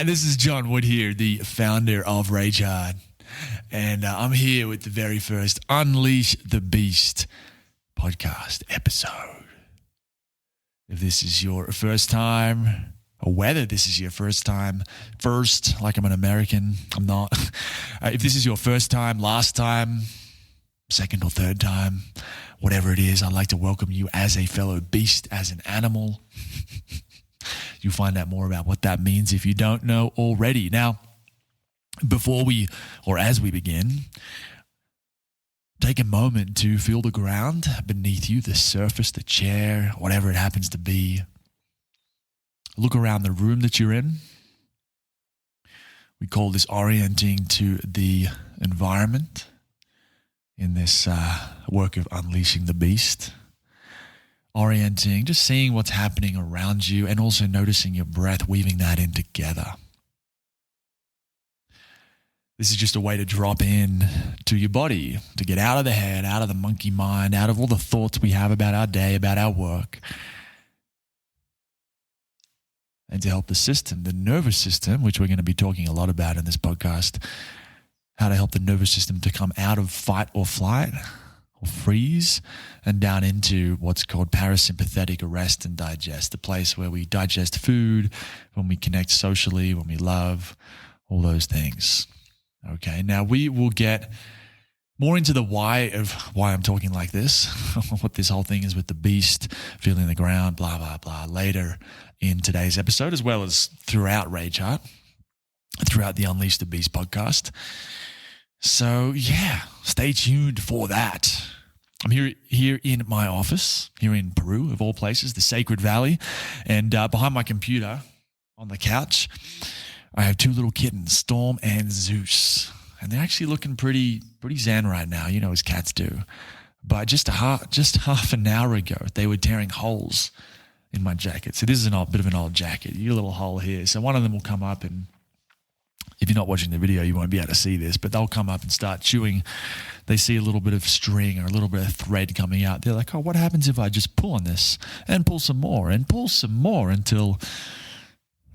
Hi, this is John Wood here, the founder of Rageheart, and I'm here with the very first Unleash the Beast podcast episode. If this is your first time, or whether this is your first time, like I'm an American, I'm not. If this is your first time, last time, second or third time, whatever it is, I'd like to welcome you as a fellow beast, as an animal. You'll find out more about what that means if you don't know already. Now, as we begin, take a moment to feel the ground beneath you, the surface, the chair, whatever it happens to be. Look around the room that you're in. We call this orienting to the environment in this work of unleashing the beast. Orienting, just seeing what's happening around you and also noticing your breath, weaving that in together. This is just a way to drop in to your body, to get out of the head, out of the monkey mind, out of all the thoughts we have about our day, about our work, and to help the system, the nervous system, which we're going to be talking a lot about in this podcast, how to help the nervous system to come out of fight or flight, or freeze, and down into what's called parasympathetic rest and digest, the place where we digest food, when we connect socially, when we love, all those things. Okay, now we will get more into the why I'm talking like this, what this whole thing is with the beast, feeling the ground, blah, blah, blah, later in today's episode, as well as throughout Rageheart, throughout the Unleash the Beast podcast. So yeah, stay tuned for that. I'm here in my office, here in Peru, of all places, the Sacred Valley. And behind my computer, on the couch, I have two little kittens, Storm and Zeus. And they're actually looking pretty zen right now, as cats do. But just half an hour ago, they were tearing holes in my jacket. So this is a bit of an old jacket. You got a little hole here. So one of them will come up, and if you're not watching the video, you won't be able to see this, but they'll come up and start chewing. They see a little bit of string or a little bit of thread coming out. They're like, oh, what happens if I just pull on this and pull some more until,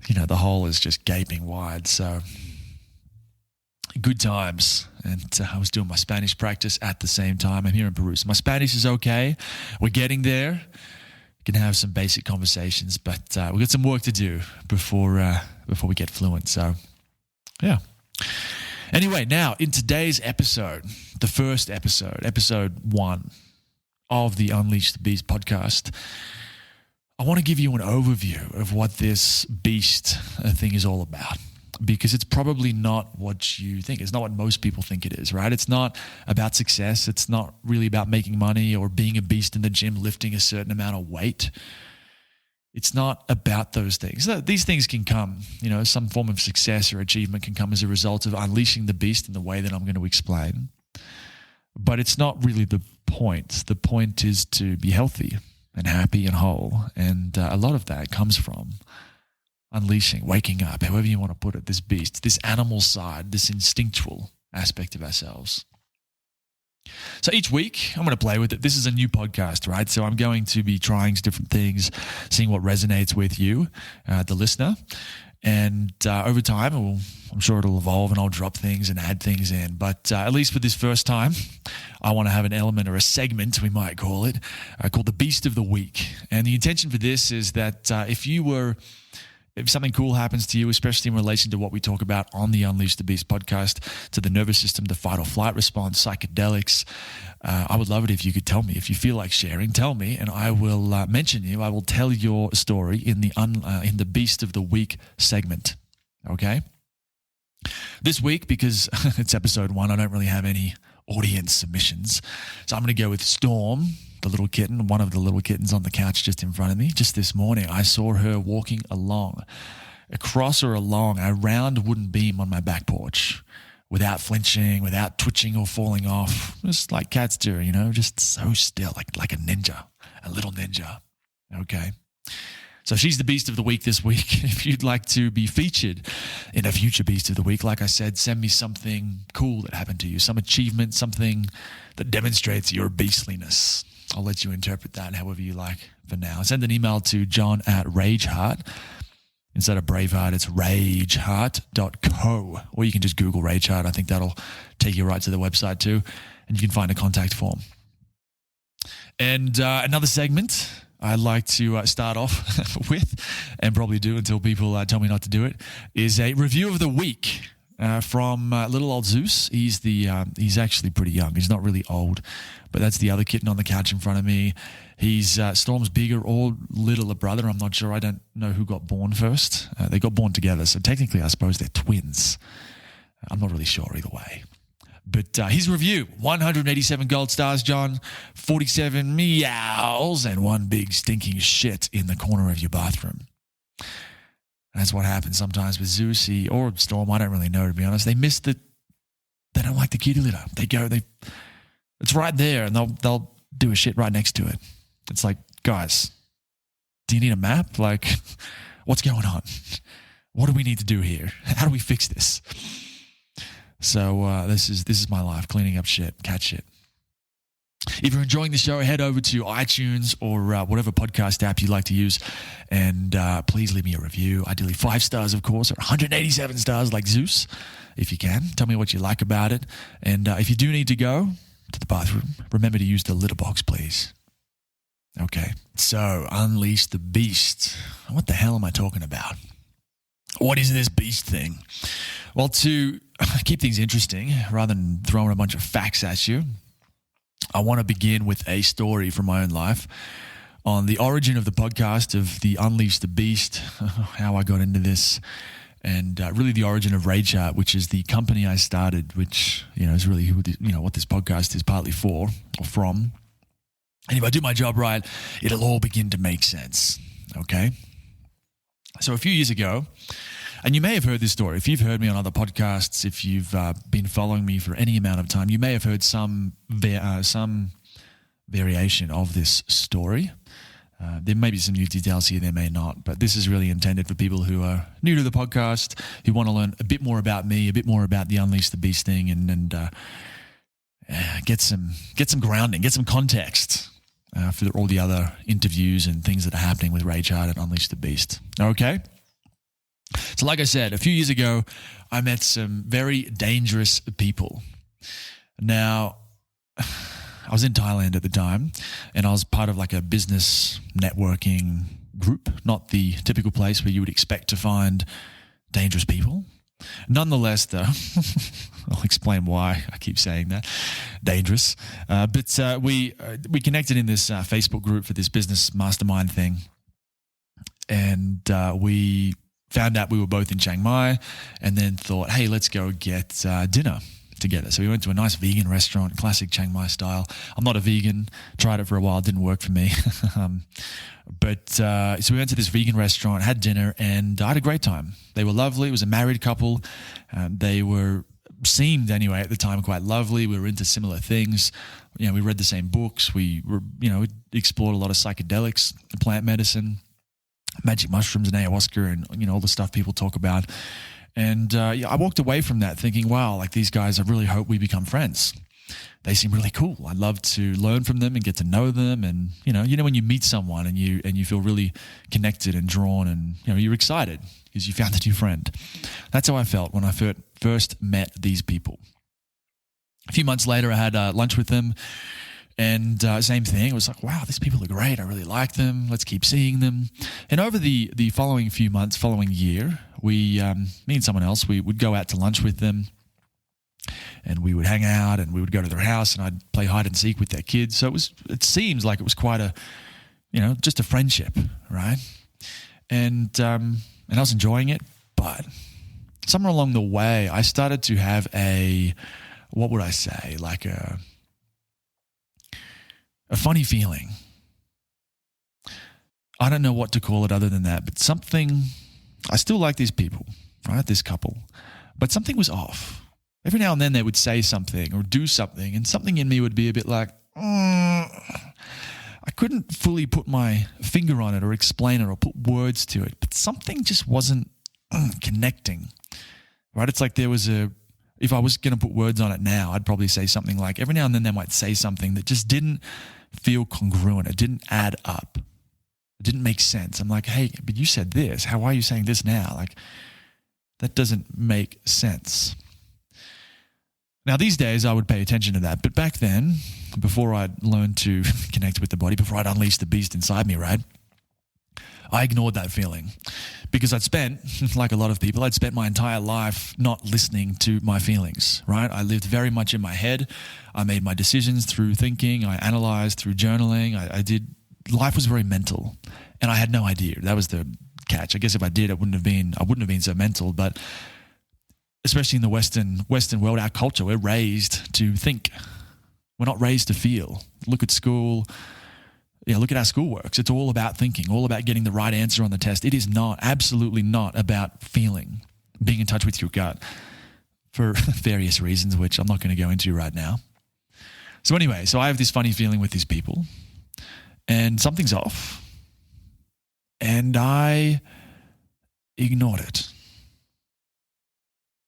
the hole is just gaping wide. So good times. And I was doing my Spanish practice at the same time. I'm here in Peru. So my Spanish is okay. We're getting there. We can have some basic conversations, but we've got some work to do before we get fluent. So yeah. Anyway, now in today's episode, the first episode 1 of the Unleash the Beast podcast, I want to give you an overview of what this beast thing is all about, because it's probably not what you think. It's not what most people think it is, right? It's not about success. It's not really about making money or being a beast in the gym, lifting a certain amount of weight. It's not about those things. These things can come, some form of success or achievement can come as a result of unleashing the beast in the way that I'm going to explain. But it's not really the point. The point is to be healthy and happy and whole. And a lot of that comes from unleashing, waking up, however you want to put it, this beast, this animal side, this instinctual aspect of ourselves. So each week, I'm going to play with it. This is a new podcast, right? So I'm going to be trying different things, seeing what resonates with you, the listener. And over time, I'm sure it'll evolve and I'll drop things and add things in. But at least for this first time, I want to have an element or a segment, we might call it, called the Beast of the Week. And the intention for this is that if something cool happens to you, especially in relation to what we talk about on the Unleash the Beast podcast, to the nervous system, the fight or flight response, psychedelics, I would love it if you could tell me. If you feel like sharing, tell me, and I will mention you. I will tell your story in the Beast of the Week segment, okay? This week, because it's episode 1, I don't really have any audience submissions. So I'm going to go with Storm, the little kitten, one of the little kittens on the couch just in front of me. Just this morning, I saw her walking across or along a round wooden beam on my back porch without flinching, without twitching or falling off, just like cats do, just so still, like a ninja, a little ninja. Okay. So she's the Beast of the Week this week. If you'd like to be featured in a future Beast of the Week, like I said, send me something cool that happened to you, some achievement, something that demonstrates your beastliness. I'll let you interpret that however you like for now. Send an email to john@rageheart. Instead of Braveheart, it's rageheart.co, or you can just Google Rageheart. I think that'll take you right to the website too, and you can find a contact form. And another segment I'd like to start off with, and probably do until people tell me not to do it, is a review of the week from little old Zeus. He's actually pretty young. He's not really old, but that's the other kitten on the couch in front of me. He's Storm's bigger or littler brother. I'm not sure. I don't know who got born first. They got born together, so technically I suppose they're twins. I'm not really sure either way. But his review, 187 gold stars, John, 47 meows, and one big stinking shit in the corner of your bathroom. That's what happens sometimes with Zeus or Storm. I don't really know, to be honest. They don't like the kitty litter. It's right there, and they'll do a shit right next to it. It's like, guys, do you need a map? Like, what's going on? What do we need to do here? How do we fix this? So this is my life, cleaning up shit, cat shit. If you're enjoying the show, head over to iTunes or whatever podcast app you like to use, and please leave me a review. Ideally 5 stars, of course, or 187 stars like Zeus, if you can. Tell me what you like about it. And if you do need to go to the bathroom, remember to use the litter box, please. Okay, so unleash the beast. What the hell am I talking about? What is this beast thing? Well, to keep things interesting, rather than throwing a bunch of facts at you, I want to begin with a story from my own life on the origin of the podcast of the Unleash the Beast, how I got into this, and really the origin of Rageheart, which is the company I started, which is really what this podcast is partly for or from. And if I do my job right, it'll all begin to make sense. Okay. So a few years ago, and you may have heard this story. If you've heard me on other podcasts, if you've been following me for any amount of time, you may have heard some variation of this story. There may be some new details here, there may not, but this is really intended for people who are new to the podcast, who want to learn a bit more about me, a bit more about the Unleash the Beast thing, and get some grounding, get some context for all the other interviews and things that are happening with Rageheart and Unleash the Beast. Okay? So like I said, a few years ago, I met some very dangerous people. Now, I was in Thailand at the time, and I was part of like a business networking group, not the typical place where you would expect to find dangerous people. Nonetheless, though, I'll explain why I keep saying that, dangerous. But we connected in this Facebook group for this business mastermind thing, and we found out we were both in Chiang Mai, and then thought, hey, let's go get dinner together. So we went to a nice vegan restaurant, classic Chiang Mai style. I'm not a vegan, tried it for a while, didn't work for me. So we went to this vegan restaurant, had dinner, and I had a great time. They were lovely. It was a married couple. They seemed anyway at the time quite lovely. We were into similar things. We read the same books. We explored a lot of psychedelics, plant medicine, magic mushrooms and ayahuasca, and all the stuff people talk about. And I walked away from that thinking, wow, like these guys, I really hope we become friends. They seem really cool. I'd love to learn from them and get to know them. And when you meet someone and you feel really connected and drawn, and you're excited because you found a new friend. That's how I felt when I first met these people. A few months later, I had lunch with them. And same thing. It was like, wow, these people are great. I really like them. Let's keep seeing them. And over the following few months, following year, me and someone else, we would go out to lunch with them, and we would hang out, and we would go to their house, and I'd play hide and seek with their kids. So it seems like it was quite a, just a friendship, right? And I was enjoying it, but somewhere along the way, I started to have what would I say, like a funny feeling. I don't know what to call it other than that, but I still like these people, right? This couple, but something was off. Every now and then they would say something or do something, and something in me would be a bit like, I couldn't fully put my finger on it or explain it or put words to it, but something just wasn't connecting, right? It's like there was if I was going to put words on it now, I'd probably say something like, every now and then they might say something that just didn't feel congruent. It didn't add up. It didn't make sense. I'm like, hey, but you said this. Why are you saying this now? Like, that doesn't make sense. Now, these days, I would pay attention to that. But back then, before I'd learned to connect with the body, before I'd unleashed the beast inside me, right, I ignored that feeling because I'd spent, like a lot of people, I'd spent my entire life not listening to my feelings, right? I lived very much in my head. I made my decisions through thinking. I analyzed through journaling. Life was very mental, and I had no idea. That was the catch. I guess if I did, I wouldn't have been so mental. But especially in the Western world, our culture, we're raised to think. We're not raised to feel. Look at school. Look at our schoolworks. It's all about thinking, all about getting the right answer on the test. It is absolutely not about feeling, being in touch with your gut for various reasons, which I'm not going to go into right now. So anyway, I have this funny feeling with these people, and something's off, and I ignored it.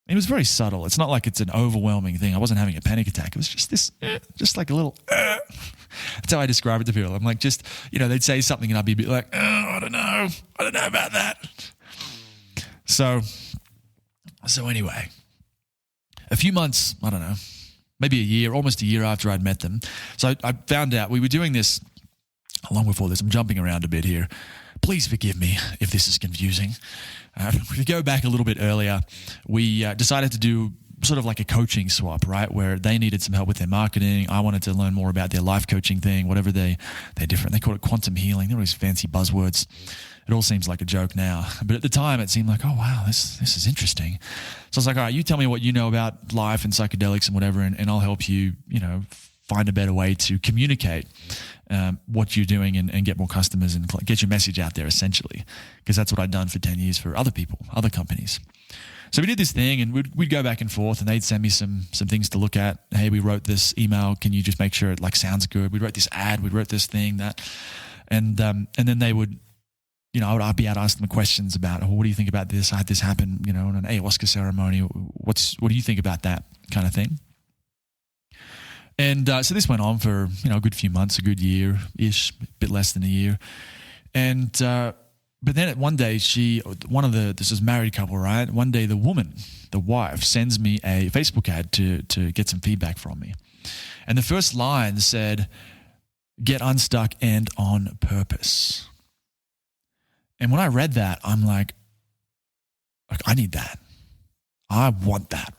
It was very subtle. It's not like it's an overwhelming thing. I wasn't having a panic attack. It was just this, just like a little, That's how I describe it to people. I'm like, just, they'd say something and I'd be like, I don't know about that. So anyway, a few months, I don't know, maybe a year, almost a year after I'd met them. So I found out we were doing this long before this. I'm jumping around a bit here. Please forgive me if this is confusing. If we go back a little bit earlier, we decided to do sort of like a coaching swap, right? Where they needed some help with their marketing. I wanted to learn more about their life coaching thing, whatever they're different. They call it quantum healing. They're all these fancy buzzwords. It all seems like a joke now. But at the time, it seemed like, oh, wow, this is interesting. So I was like, all right, you tell me what you know about life and psychedelics and whatever, and I'll help you, find a better way to communicate what you're doing and get more customers and get your message out there, essentially, because that's what I'd done for 10 years for other people, other companies. So we did this thing, and we'd go back and forth, and they'd send me some things to look at. Hey, we wrote this email. Can you just make sure it sounds good? We wrote this ad. We wrote this thing, that, and then they would, I'd be able to ask them questions about, what do you think about this? I had this happen, in an ayahuasca ceremony. What do you think about that kind of thing? And so this went on for, a good few months, a good year-ish, a bit less than a year. And but then one day this is a married couple, right? One day the wife, sends me a Facebook ad to get some feedback from me. And the first line said, "Get unstuck and on purpose." And when I read that, I'm like, I need that. I want that.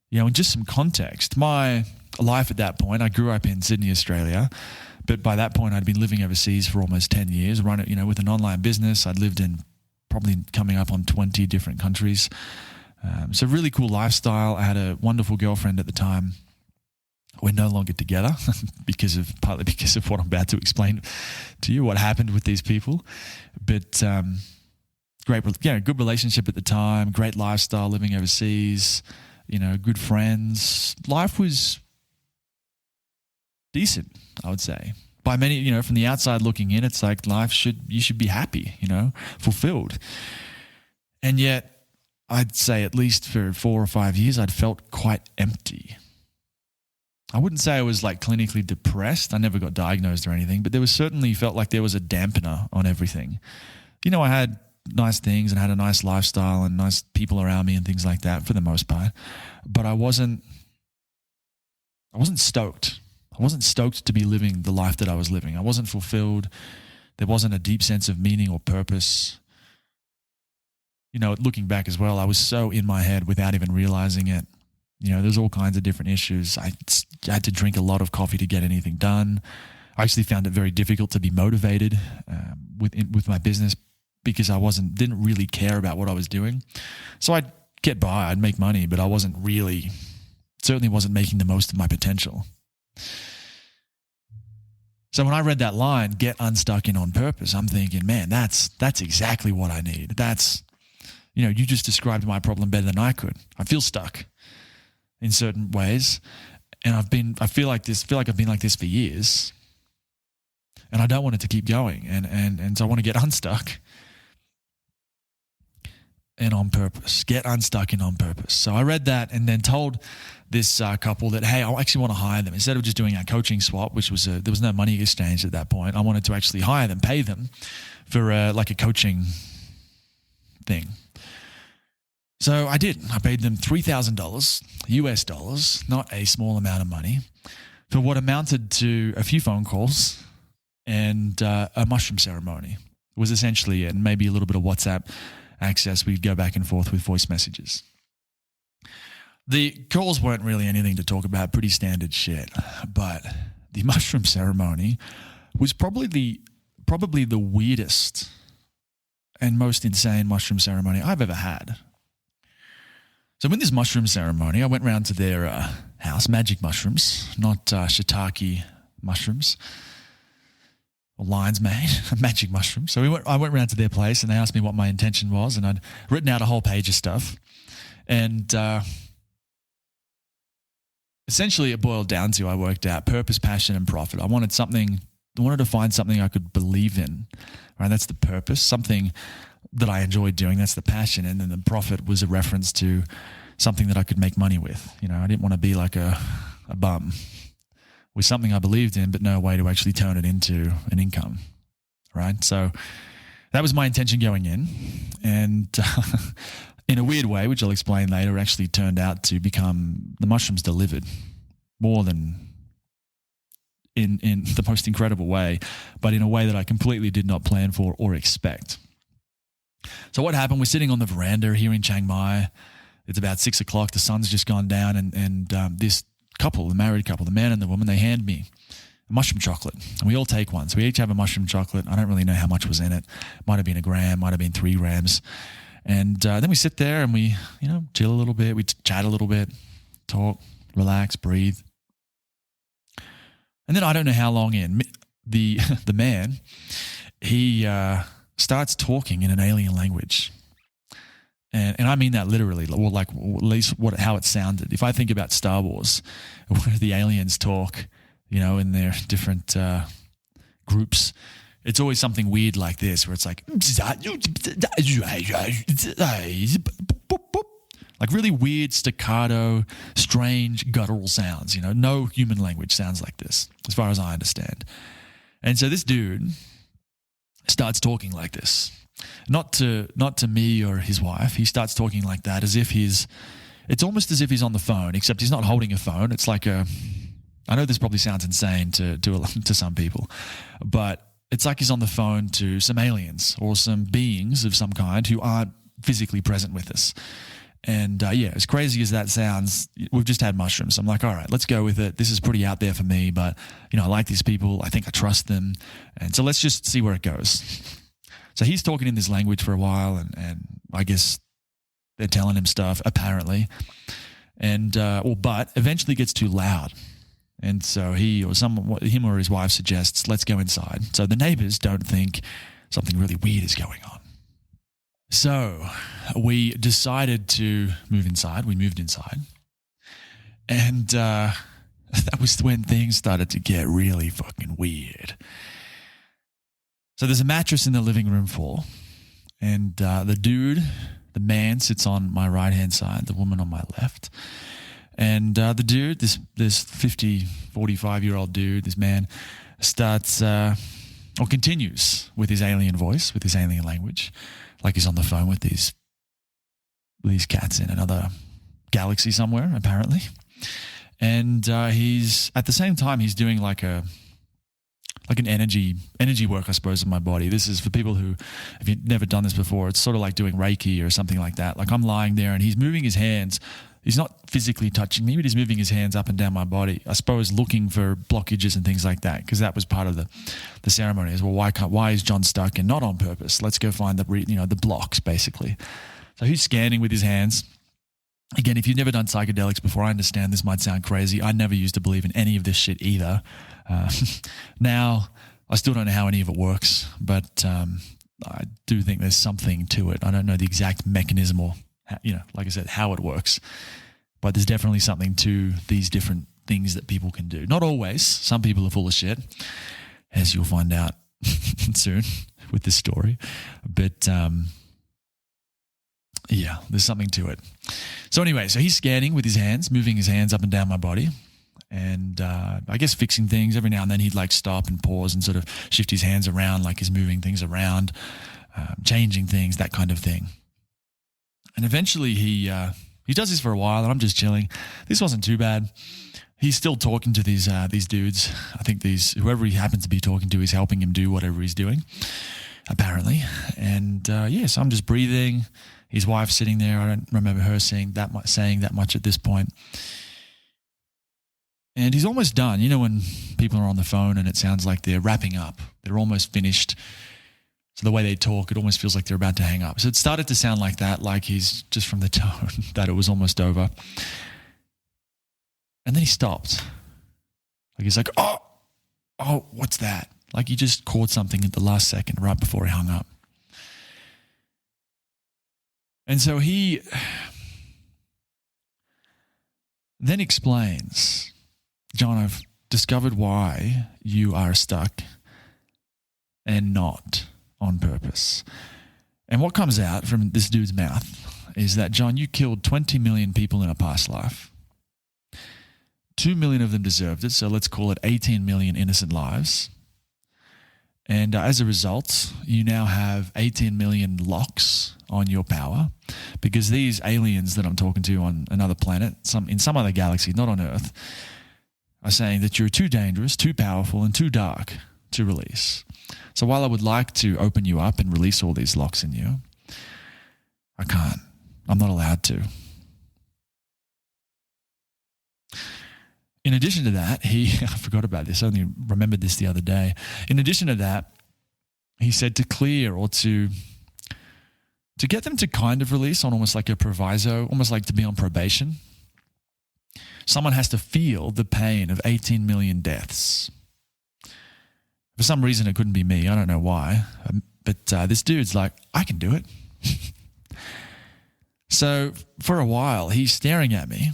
In just some context, my life at that point, I grew up in Sydney, Australia, but by that point I'd been living overseas for almost 10 years, run it, with an online business. I'd lived in probably coming up on 20 different countries. So really cool lifestyle. I had a wonderful girlfriend at the time. We're no longer together partly because of what I'm about to explain to you, what happened with these people. But good relationship at the time, great lifestyle, living overseas, good friends. Life was decent, I would say. By many, from the outside looking in, it's like you should be happy, fulfilled. And yet, I'd say at least for 4 or 5 years, I'd felt quite empty. I wouldn't say I was clinically depressed. I never got diagnosed or anything, but there was certainly felt like there was a dampener on everything. I had nice things and had a nice lifestyle and nice people around me and things like that for the most part, but I wasn't stoked. I wasn't stoked to be living the life that I was living. I wasn't fulfilled. There wasn't a deep sense of meaning or purpose. Looking back as well, I was so in my head without even realizing it. There's all kinds of different issues. I had to drink a lot of coffee to get anything done. I actually found it very difficult to be motivated with my business because I didn't really care about what I was doing. So I'd get by, I'd make money, but I certainly wasn't making the most of my potential. So when I read that line, "Get unstuck and on purpose," I'm thinking, man, that's exactly what I need. That's, you just described my problem better than I could. I feel stuck in certain ways, and I feel like I've been like this for years, and I don't want it to keep going, and so I want to get unstuck. and on purpose. Get unstuck and on purpose. So I read that and then told this couple that, hey, I actually want to hire them. Instead of just doing a coaching swap, which was there was no money exchange at that point, I wanted to actually hire them, pay them for like a coaching thing. So I did. I paid them $3,000 US dollars, not a small amount of money, for what amounted to a few phone calls and a mushroom ceremony. It was essentially it, and maybe a little bit of WhatsApp access. We'd go back and forth with voice messages. The calls weren't really anything to talk about, pretty standard shit. But the mushroom ceremony was probably the weirdest and most insane mushroom ceremony I've ever had. So in this mushroom ceremony, I went round to their house, magic mushrooms, not shiitake mushrooms or lion's mane, magic mushrooms. So I went round to their place and they asked me what my intention was, and I'd written out a whole page of stuff. And essentially it boiled down to, I worked out purpose, passion, and profit. I wanted to find something I could believe in, right? That's the purpose, something that I enjoyed doing. That's the passion. And then the profit was a reference to something that I could make money with. You know, I didn't want to be like a bum with something I believed in, but no way to actually turn it into an income, right? So that was my intention going in. And in a weird way, which I'll explain later, actually turned out to become the mushrooms delivered more than in the most incredible way, but in a way that I completely did not plan for or expect. So what happened? We're sitting on the veranda here in Chiang Mai. It's about 6 o'clock. The sun's just gone down, and this couple, the married couple, the man and the woman, they hand me a mushroom chocolate, and we all take one. So we each have a mushroom chocolate. I don't really know how much was in it. Might have been a gram, might have been 3 grams. And then we sit there and we, chill a little bit. We chat a little bit, talk, relax, breathe. And then I don't know how long in, the man, he starts talking in an alien language. And I mean that literally, or like at least how it sounded. If I think about Star Wars, where the aliens talk, in their different groups, it's always something weird like this, where it's like really weird staccato, strange guttural sounds. No human language sounds like this, as far as I understand. And so this dude starts talking like this. Not to me or his wife. He starts talking like that as if it's almost as if he's on the phone, except he's not holding a phone. It's like I know this probably sounds insane to some people, but it's like he's on the phone to some aliens or some beings of some kind who aren't physically present with us. And as crazy as that sounds, we've just had mushrooms. I'm like, all right, let's go with it. This is pretty out there for me, but I like these people. I think I trust them. And so let's just see where it goes. So he's talking in this language for a while, and I guess they're telling him stuff, apparently. And but eventually gets too loud. And so him or his wife suggests, let's go inside. So the neighbors don't think something really weird is going on. So we decided to move inside. We moved inside. And that was when things started to get really fucking weird. So there's a mattress in the living room floor, and the man sits on my right-hand side, the woman on my left. And the dude, this 45-year-old dude, this man, starts or continues with his alien voice, with his alien language, like he's on the phone with these cats in another galaxy somewhere, apparently. And he's, at the same time, he's doing like an energy work, I suppose, in my body. This is for people who, if you've never done this before, it's sort of like doing Reiki or something like that. Like I'm lying there and he's moving his hands. He's not physically touching me, but he's moving his hands up and down my body, I suppose looking for blockages and things like that, because that was part of the ceremony as well. Why is John stuck, and not on purpose? Let's go find the blocks, basically. So he's scanning with his hands. Again, if you've never done psychedelics before, I understand this might sound crazy. I never used to believe in any of this shit either. Now, I still don't know how any of it works, but I do think there's something to it. I don't know the exact mechanism or, like I said, how it works. But there's definitely something to these different things that people can do. Not always. Some people are full of shit, as you'll find out soon with this story. But Yeah, there's something to it. So anyway, so he's scanning with his hands, moving his hands up and down my body, and I guess fixing things. Every now and then he'd like stop and pause and sort of shift his hands around like he's moving things around, changing things, that kind of thing. And eventually he does this for a while, and I'm just chilling. This wasn't too bad. He's still talking to these dudes. I think whoever he happens to be talking to is helping him do whatever he's doing, apparently. And so I'm just breathing. His wife's sitting there. I don't remember her saying that much at this point. And he's almost done. You know when people are on the phone and it sounds like they're wrapping up. They're almost finished. So the way they talk, it almost feels like they're about to hang up. So it started to sound like that, like he's just from the tone that it was almost over. And then he stopped. Like he's like, oh, what's that? Like he just caught something at the last second right before he hung up. And so he then explains, John, I've discovered why you are stuck and not on purpose. And what comes out from this dude's mouth is that, John, you killed 20 million people in a past life. 2 million of them deserved it, so let's call it 18 million innocent lives. And as a result, you now have 18 million locks on your power because these aliens that I'm talking to on another planet, in some other galaxy, not on Earth, are saying that you're too dangerous, too powerful, and too dark to release. So while I would like to open you up and release all these locks in you, I can't. I'm not allowed to. In addition to that, I forgot about this, I only remembered this the other day. In addition to that, he said to clear or to get them to kind of release on almost like a proviso, almost like to be on probation, someone has to feel the pain of 18 million deaths. For some reason, it couldn't be me. I don't know why. But this dude's like, I can do it. So for a while, he's staring at me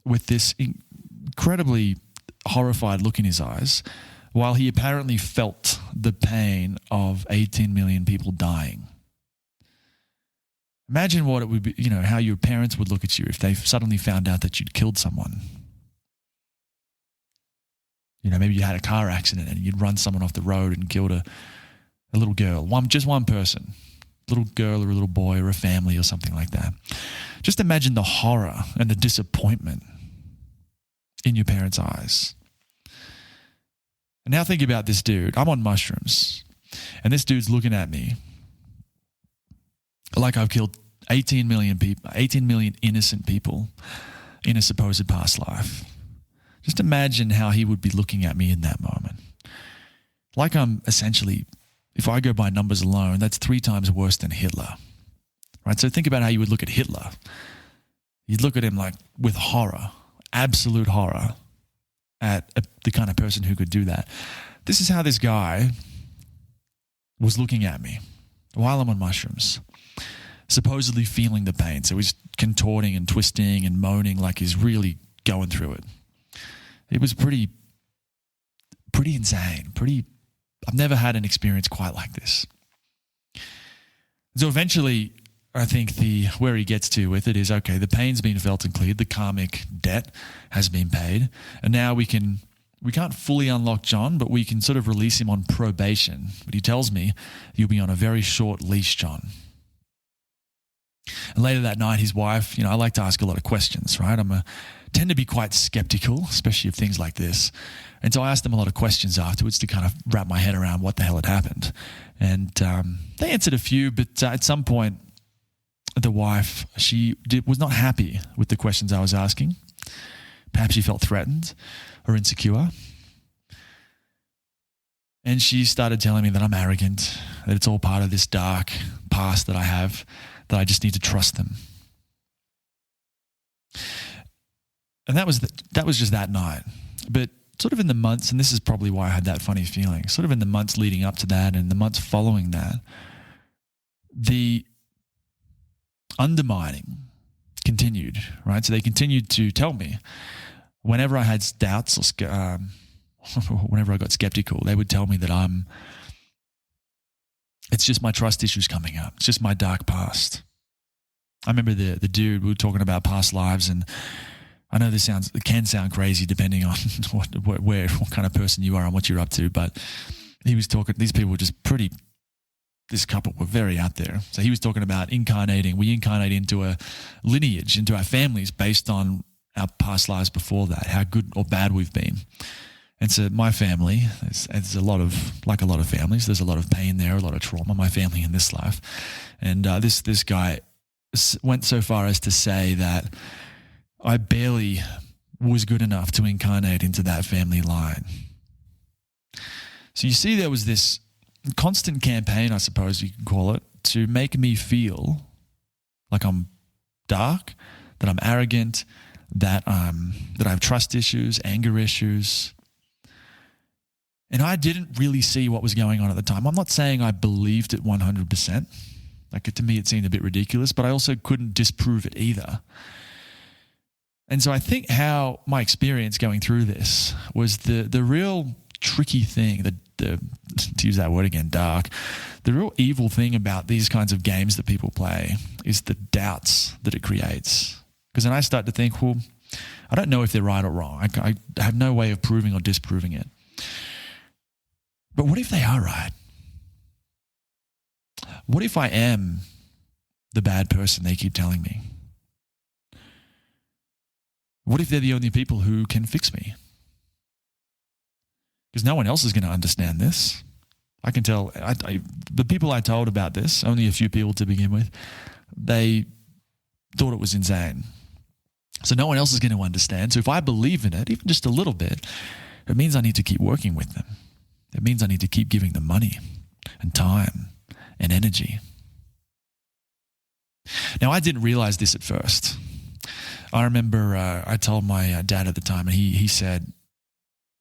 with this incredibly horrified look in his eyes while he apparently felt the pain of 18 million people dying. Imagine what it would be, how your parents would look at you if they suddenly found out that you'd killed someone. Maybe you had a car accident and you'd run someone off the road and killed a little girl, just one person, a little girl or a little boy or a family or something like that. Just imagine the horror and the disappointment in your parents' eyes. And now think about this dude. I'm on mushrooms, and this dude's looking at me like I've killed 18 million people, 18 million innocent people in a supposed past life. Just imagine how he would be looking at me in that moment. Like I'm essentially, if I go by numbers alone, that's 3 times worse than Hitler. Right? So think about how you would look at Hitler. You'd look at him like with horror, absolute horror at the kind of person who could do that. This is how this guy was looking at me while I'm on mushrooms, supposedly feeling the pain. So he's contorting and twisting and moaning like he's really going through it. It was pretty insane. I've never had an experience quite like this. So eventually, I think where he gets to with it is, okay, the pain's been felt and cleared, the karmic debt has been paid, and now we can't fully unlock John, but we can sort of release him on probation. But he tells me, you'll be on a very short leash, John. And later that night, his wife, I like to ask a lot of questions, right? Tend to be quite skeptical, especially of things like this. And so I asked them a lot of questions afterwards to kind of wrap my head around what the hell had happened. And they answered a few, but at some point, the wife, was not happy with the questions I was asking. Perhaps she felt threatened or insecure. And she started telling me that I'm arrogant, that it's all part of this dark past that I have, that I just need to trust them. And that was just that night. But sort of in the months, and this is probably why I had that funny feeling, sort of in the months leading up to that and the months following that, the undermining continued, right? So they continued to tell me whenever I had doubts or whenever I got skeptical, they would tell me that it's just my trust issues coming up. It's just my dark past. I remember the dude, we were talking about past lives, and I know it can sound crazy depending on what kind of person you are and what you're up to, but he was talking, these people were just this couple were very out there. So he was talking about we incarnate into a lineage, into our families based on our past lives before that, how good or bad we've been. And so my family, there's a lot of families, there's a lot of pain there, a lot of trauma, my family in this life. And this guy went so far as to say that I barely was good enough to incarnate into that family line. So you see, there was this constant campaign, I suppose you could call it, to make me feel like I'm dark, that I'm arrogant, that I have trust issues, anger issues. And I didn't really see what was going on at the time. I'm not saying I believed it 100%. To me, it seemed a bit ridiculous, but I also couldn't disprove it either. And so I think how my experience going through this was the real tricky thing, to use that word again, dark, the real evil thing about these kinds of games that people play is the doubts that it creates. Because then I start to think, well, I don't know if they're right or wrong. I have no way of proving or disproving it. But what if they are right? What if I am the bad person they keep telling me? What if they're the only people who can fix me? Because no one else is going to understand this. I can tell the people I told about this, only a few people to begin with, they thought it was insane. So no one else is going to understand. So if I believe in it, even just a little bit, it means I need to keep working with them. It means I need to keep giving them money and time and energy. Now, I didn't realize this at first. I remember I told my dad at the time, and he said,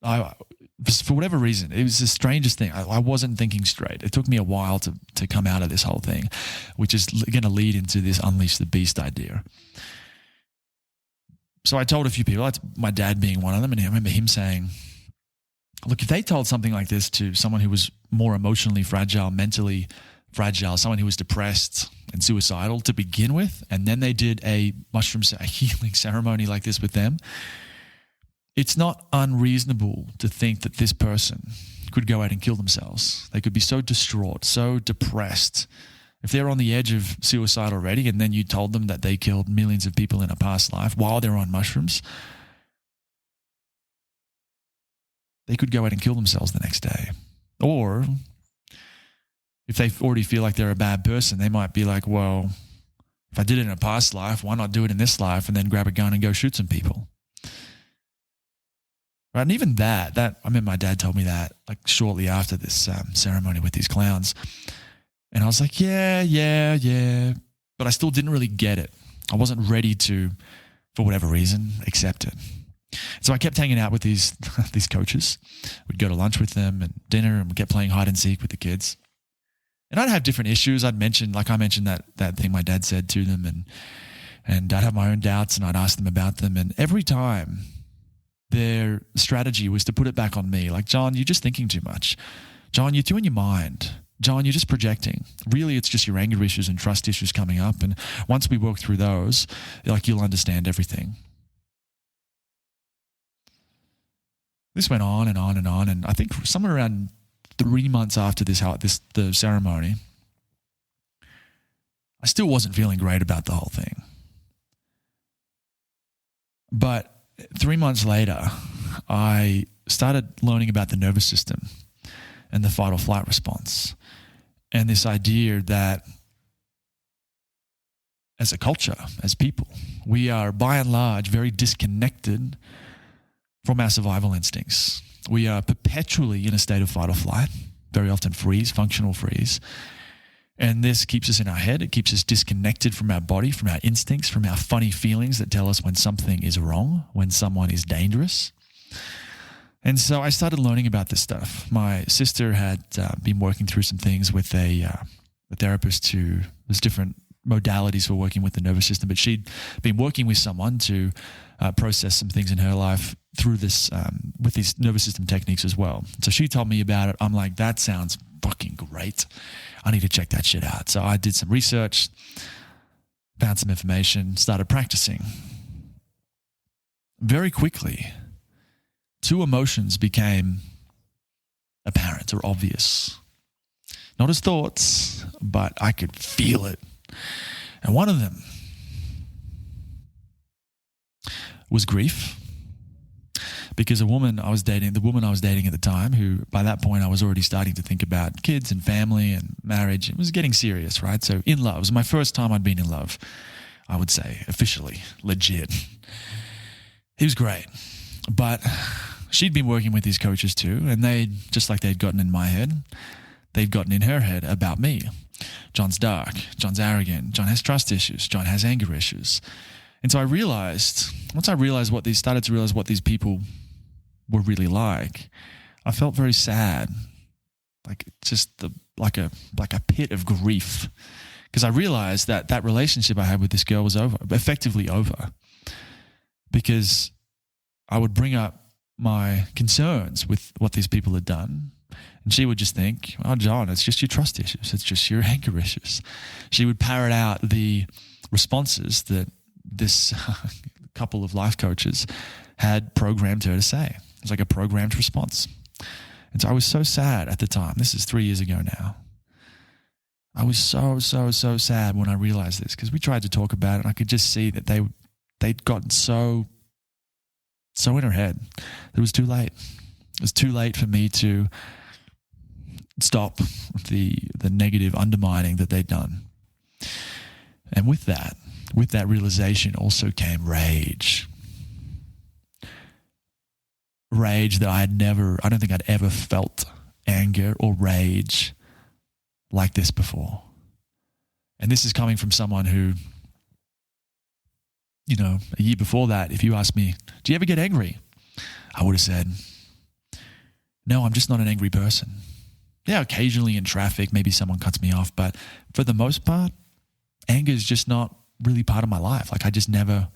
for whatever reason, it was the strangest thing. I wasn't thinking straight. It took me a while to come out of this whole thing, which is going to lead into this unleash the beast idea. So I told a few people, my dad being one of them, and I remember him saying, look, if they told something like this to someone who was more emotionally fragile, mentally fragile, someone who was depressed and suicidal to begin with, and then they did a healing ceremony like this with them, it's not unreasonable to think that this person could go out and kill themselves. They could be so distraught, so depressed. If they're on the edge of suicide already, and then you told them that they killed millions of people in a past life while they're on mushrooms, they could go out and kill themselves the next day. Or if they already feel like they're a bad person, they might be like, well, if I did it in a past life, why not do it in this life and then grab a gun and go shoot some people? Right? And even that, I remember my dad told me that like shortly after this ceremony with these clowns. And I was like, yeah. But I still didn't really get it. I wasn't ready to, for whatever reason, accept it. So I kept hanging out with these coaches. We'd go to lunch with them and dinner, and we kept playing hide and seek with the kids. And I'd have different issues. I mentioned that thing my dad said to them, and I'd have my own doubts, and I'd ask them about them. And every time their strategy was to put it back on me. Like, John, you're just thinking too much. John, you're too in your mind. John, you're just projecting. Really, it's just your anger issues and trust issues coming up. And once we work through those, like, you'll understand everything. This went on and on and on. And I think somewhere around 3 months after the ceremony, I still wasn't feeling great about the whole thing. But 3 months later, I started learning about the nervous system and the fight or flight response, and this idea that as a culture, as people, we are by and large very disconnected from our survival instincts. We are perpetually in a state of fight or flight, very often functional freeze. And this keeps us in our head. It keeps us disconnected from our body, from our instincts, from our funny feelings that tell us when something is wrong, when someone is dangerous. And so I started learning about this stuff. My sister had been working through some things with a therapist there's different modalities for working with the nervous system, but she'd been working with someone to process some things in her life through this, with these nervous system techniques as well. So she told me about it. I'm like, that sounds fucking great. I need to check that shit out. So I did some research, found some information, started practicing. Very quickly, two emotions became apparent or obvious. Not as thoughts, but I could feel it. And one of them was grief. Because the woman I was dating at the time, who by that point I was already starting to think about kids and family and marriage, it was getting serious, right? So in love. It was my first time I'd been in love, I would say, officially, legit. He was great. But she'd been working with these coaches too, and just like they'd gotten in my head, they'd gotten in her head about me. John's dark, John's arrogant, John has trust issues, John has anger issues. And so once I started to realize what these people were really like, I felt very sad, like a pit of grief, because I realized that relationship I had with this girl was effectively over, because I would bring up my concerns with what these people had done, and she would just think, "Oh, John, it's just your trust issues. It's just your anger issues." She would parrot out the responses that this couple of life coaches had programmed her to say. It was like a programmed response. And so I was so sad at the time. This is 3 years ago now. I was so sad when I realized this, because we tried to talk about it, and I could just see that they'd gotten so in her head that it was too late. It was too late for me to stop the negative undermining that they'd done. And with that realization also came rage. Rage that I don't think I'd ever felt anger or rage like this before. And this is coming from someone who, a year before that, if you asked me, "Do you ever get angry?" I would have said, "No, I'm just not an angry person." Yeah, occasionally in traffic, maybe someone cuts me off, but for the most part, anger is just not really part of my life. Like I just never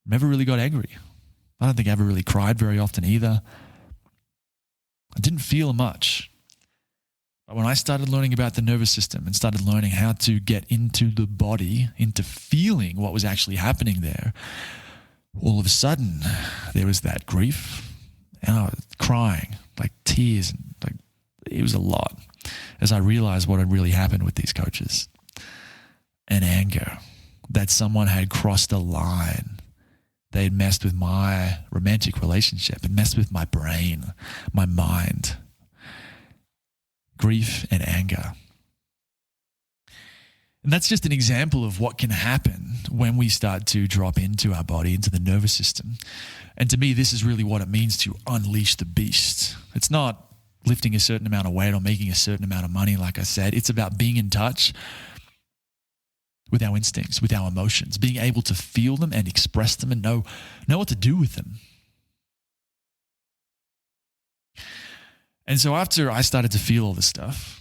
really got angry. I don't think I ever really cried very often either. I didn't feel much. But when I started learning about the nervous system and started learning how to get into the body, into feeling what was actually happening there, all of a sudden there was that grief, and I was crying, like tears, and like it was a lot as I realized what had really happened with these coaches. And anger, that someone had crossed a line. They had messed with my romantic relationship and messed with my brain, my mind. Grief and anger. And that's just an example of what can happen when we start to drop into our body, into the nervous system. And to me, this is really what it means to unleash the beast. It's not lifting a certain amount of weight or making a certain amount of money, like I said. It's about being in touch with our instincts, with our emotions, being able to feel them and express them and know what to do with them. And so after I started to feel all this stuff,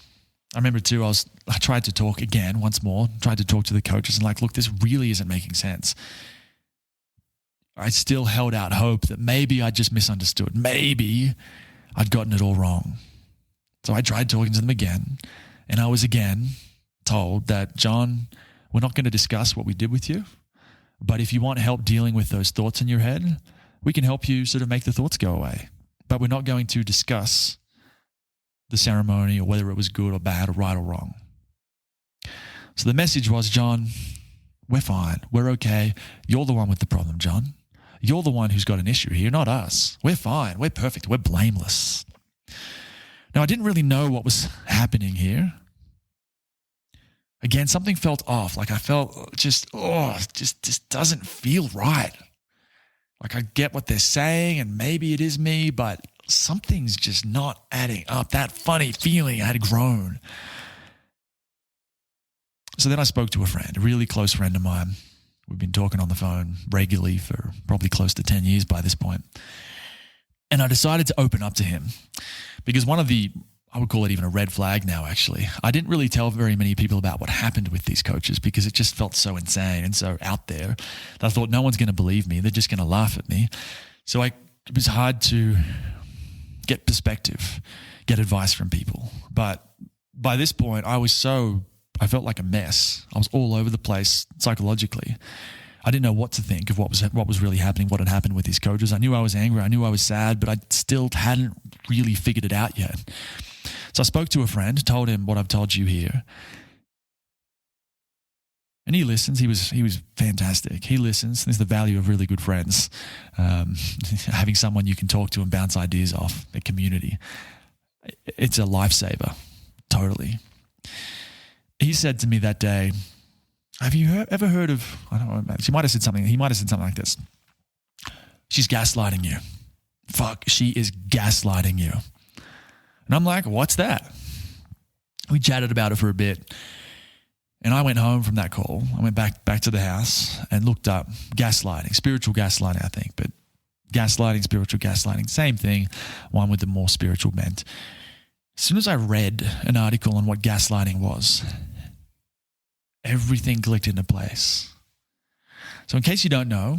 I remember too, I tried to talk again once more, tried to talk to the coaches and look, this really isn't making sense. I still held out hope that maybe I just misunderstood. Maybe I'd gotten it all wrong. So I tried talking to them again, and I was again told that, "John, we're not going to discuss what we did with you, but if you want help dealing with those thoughts in your head, we can help you sort of make the thoughts go away. But we're not going to discuss the ceremony or whether it was good or bad or right or wrong." So the message was, "John, we're fine. We're okay. You're the one with the problem, John. You're the one who's got an issue here, not us. We're fine. We're perfect. We're blameless." Now, I didn't really know what was happening here. Again, something felt off. Like I felt just doesn't feel right. Like I get what they're saying and maybe it is me, but something's just not adding up. That funny feeling had grown. So then I spoke to a friend, a really close friend of mine. We've been talking on the phone regularly for probably close to 10 years by this point. And I decided to open up to him because one of the, I would call it even a red flag now, actually. I didn't really tell very many people about what happened with these coaches because it just felt so insane and so out there that I thought no one's going to believe me. They're just going to laugh at me. So it was hard to get perspective, get advice from people. But by this point, I was so I felt like a mess. I was all over the place psychologically. I didn't know what to think of what was really happening, what had happened with these coaches. I knew I was angry. I knew I was sad, but I still hadn't really figured it out yet. So I spoke to a friend, told him what I've told you here. And he listens. He was fantastic. He listens. There's the value of really good friends. Having someone you can talk to and bounce ideas off, a community. It's a lifesaver, totally. He said to me that day, have you ever heard of, I don't know, he might have said something like this. She's gaslighting you. Fuck, she is gaslighting you. And I'm like, what's that? We chatted about it for a bit. And I went home from that call. I went back to the house and looked up gaslighting, spiritual gaslighting, I think. But gaslighting, spiritual gaslighting, same thing, one with the more spiritual bent. As soon as I read an article on what gaslighting was, everything clicked into place. So in case you don't know,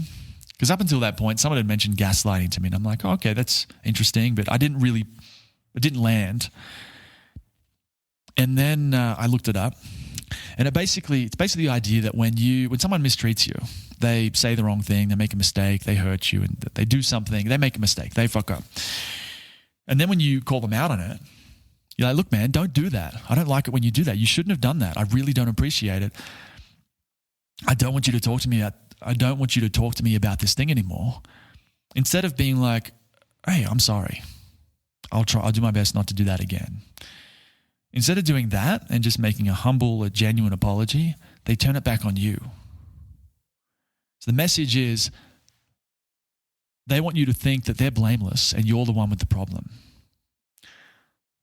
because up until that point, someone had mentioned gaslighting to me, and I'm like, oh, okay, that's interesting, but it didn't land. And then I looked it up, and it's basically the idea that when someone mistreats you, they say the wrong thing, they make a mistake, they hurt you, and they do something, they make a mistake, they fuck up. And then when you call them out on it, you're like, look, man, don't do that. I don't like it when you do that. You shouldn't have done that. I really don't appreciate it. I don't want you to talk to me about this thing anymore. Instead of being like, hey, I'm sorry. I'll do my best not to do that again. Instead of doing that and just making a genuine apology, they turn it back on you. So the message is they want you to think that they're blameless and you're the one with the problem.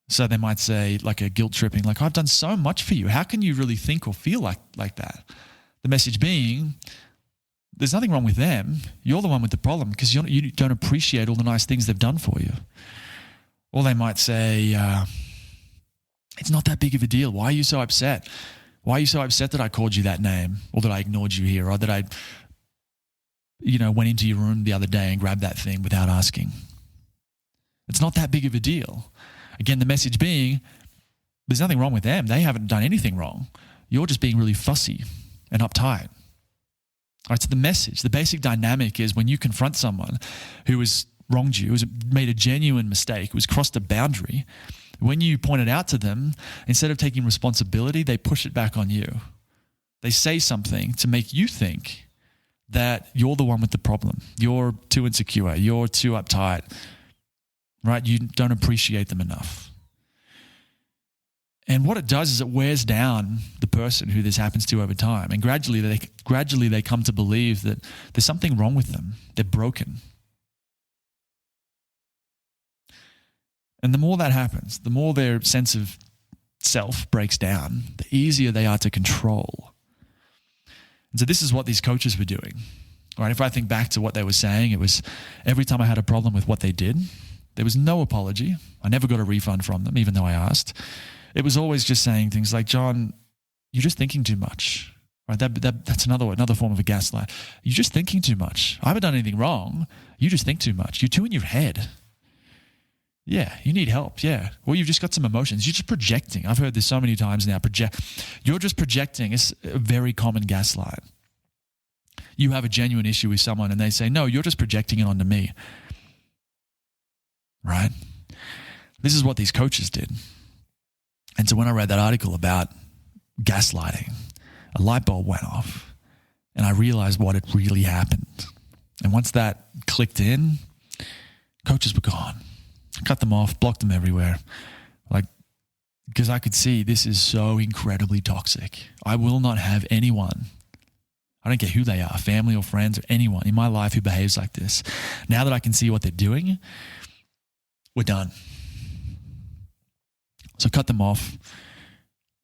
So they might say, like a guilt tripping, like, I've done so much for you. How can you really think or feel like that? The message being, there's nothing wrong with them. You're the one with the problem because you don't appreciate all the nice things they've done for you. Or they might say, it's not that big of a deal. Why are you so upset? Why are you so upset that I called you that name, or that I ignored you here, or that I went into your room the other day and grabbed that thing without asking? It's not that big of a deal. Again, the message being, there's nothing wrong with them. They haven't done anything wrong. You're just being really fussy and uptight. All right, so the message, the basic dynamic is when you confront someone who has wronged you, who's made a genuine mistake, who's crossed a boundary, when you point it out to them, instead of taking responsibility, they push it back on you. They say something to make you think that you're the one with the problem. You're too insecure. You're too uptight. Right? You don't appreciate them enough. And what it does is it wears down the person who this happens to over time. And gradually they come to believe that there's something wrong with them. They're broken. And the more that happens, the more their sense of self breaks down, the easier they are to control. And so this is what these coaches were doing. Right? If I think back to what they were saying, it was every time I had a problem with what they did, there was no apology. I never got a refund from them, even though I asked. It was always just saying things like, John, you're just thinking too much. Right? That's another form of a gaslight. You're just thinking too much. I haven't done anything wrong. You just think too much. You're too in your head. Yeah, you need help. Yeah. Well, you've just got some emotions. You're just projecting. I've heard this so many times now. You're just projecting. It's a very common gaslight. You have a genuine issue with someone and they say, no, you're just projecting it onto me. Right? This is what these coaches did. And so when I read that article about gaslighting, a light bulb went off and I realized what had really happened. And once that clicked in, coaches were gone. I cut them off, blocked them everywhere. Because I could see this is so incredibly toxic. I will not have anyone, I don't care who they are, family or friends or anyone in my life who behaves like this. Now that I can see what they're doing, we're done. So cut them off.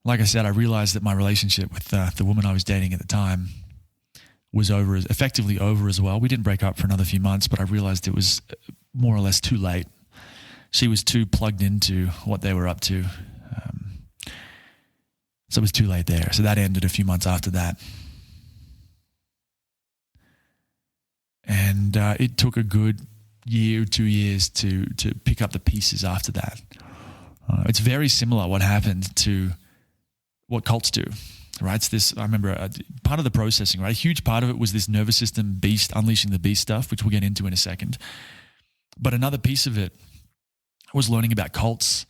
Like I said, I realized that my relationship with the woman I was dating at the time was effectively over as well. We didn't break up for another few months, but I realized it was more or less too late. She was too plugged into what they were up to. So it was too late there. So that ended a few months after that. And it took a good year, 2 years to pick up the pieces after that. It's very similar what what cults do, right? It's this, I remember part of the processing, right? A huge part of it was this nervous system beast, unleashing the beast stuff, which we'll get into in a second. But another piece of it was learning about cults,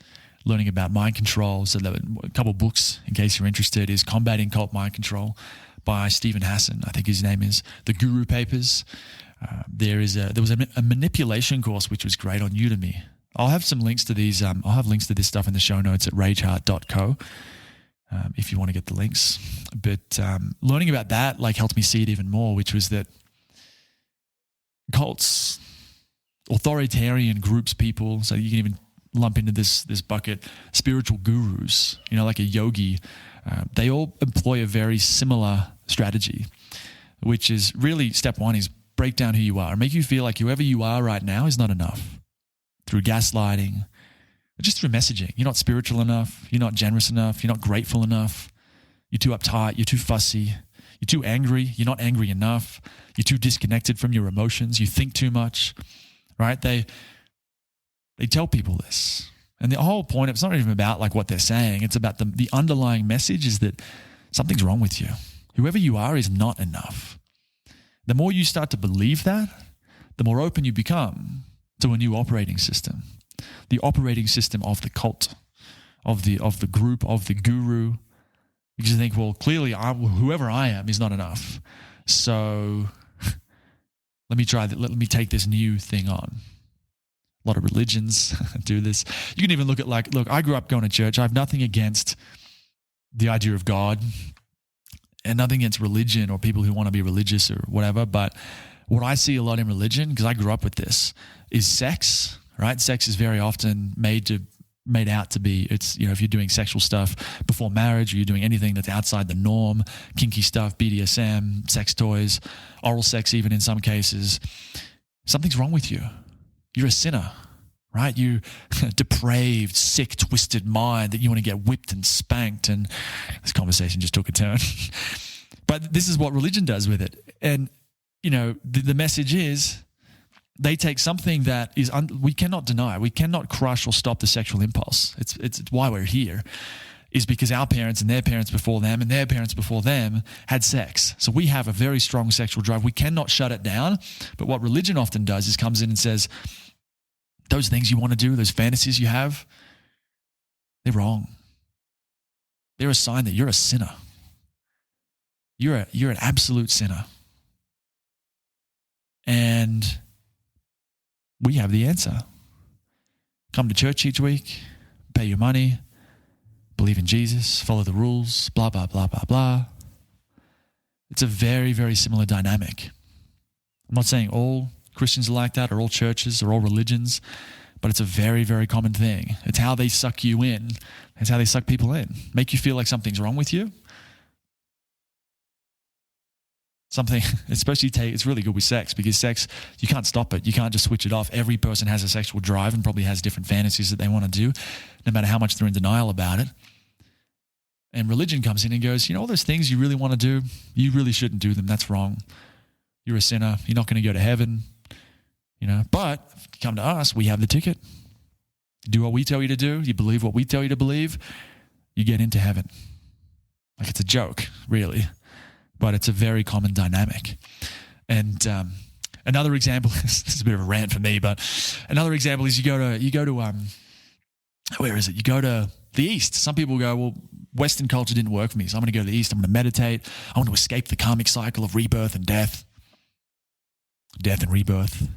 learning about mind control. So there were a couple of books, in case you're interested, is Combating Cult Mind Control by Stephen Hassan, I think his name is. The Guru Papers. There was a manipulation course which was great on Udemy. I'll have some links to these. I'll have links to this stuff in the show notes at rageheart.co if you want to get the links. But learning about that helped me see it even more, which was that cults, authoritarian groups, people, so you can even lump into this bucket, spiritual gurus, like a yogi, they all employ a very similar strategy, which is really step one is break down who you are, make you feel like whoever you are right now is not enough. Through gaslighting, just through messaging. You're not spiritual enough. You're not generous enough. You're not grateful enough. You're too uptight. You're too fussy. You're too angry. You're not angry enough. You're too disconnected from your emotions. You think too much, right? They tell people this. And the whole point, it's not even about what they're saying. It's about the underlying message is that something's wrong with you. Whoever you are is not enough. The more you start to believe that, the more open you become to a new operating system, the operating system of the cult, of the group, of the guru. Because you think, well, clearly whoever I am is not enough. So let me try that. Let me take this new thing on. A lot of religions do this. You can even look at look, I grew up going to church. I have nothing against the idea of God and nothing against religion or people who want to be religious or whatever. But what I see a lot in religion, because I grew up with this, is sex, right? Sex is very often made out to be, it's, if you're doing sexual stuff before marriage or you're doing anything that's outside the norm, kinky stuff, BDSM, sex toys, oral sex even in some cases, something's wrong with you. You're a sinner, right? You depraved, sick, twisted mind that you want to get whipped and spanked. And this conversation just took a turn. But this is what religion does with it. And, the message is they take something that is we cannot deny. We cannot crush or stop the sexual impulse. It's why we're here, is because our parents and their parents before them and their parents before them had sex. So we have a very strong sexual drive. We cannot shut it down. But what religion often does is comes in and says, those things you want to do, those fantasies you have, they're wrong. They're a sign that you're a sinner. You're an absolute sinner. And we have the answer. Come to church each week, pay your money, believe in Jesus, follow the rules, blah, blah, blah, blah, blah. It's a very, very similar dynamic. I'm not saying all Christians are like that or all churches or all religions, but it's a very, very common thing. It's how they suck you in. It's how they suck people in. Make you feel like something's wrong with you. Something, especially it's really good with sex, because sex, you can't stop it. You can't just switch it off. Every person has a sexual drive and probably has different fantasies that they want to do, no matter how much they're in denial about it. And religion comes in and goes, all those things you really want to do, you really shouldn't do them. That's wrong. You're a sinner. You're not going to go to heaven. But if you come to us, we have the ticket. You do what we tell you to do. You believe what we tell you to believe. You get into heaven. It's a joke, really. But it's a very common dynamic. And another example, this is a bit of a rant for me, but another example is you go to where is it? You go to the East. Some people go, well, Western culture didn't work for me, so I'm going to go to the East. I'm going to meditate. I want to escape the karmic cycle of rebirth and death and rebirth.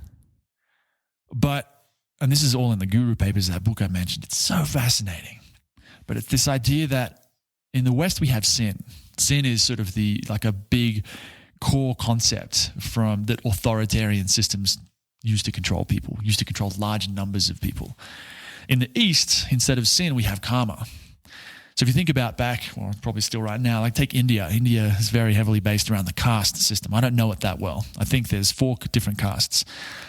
And this is all in the Guru Papers, that book I mentioned. It's so fascinating. But it's this idea that in the West we have sin. Sin is sort of a big core concept from that authoritarian systems use to control people, use to control large numbers of people. In the East, instead of sin, we have karma. So if you think about probably still right now, take India. India is very heavily based around the caste system. I don't know it that well. I think there's 4 different castes.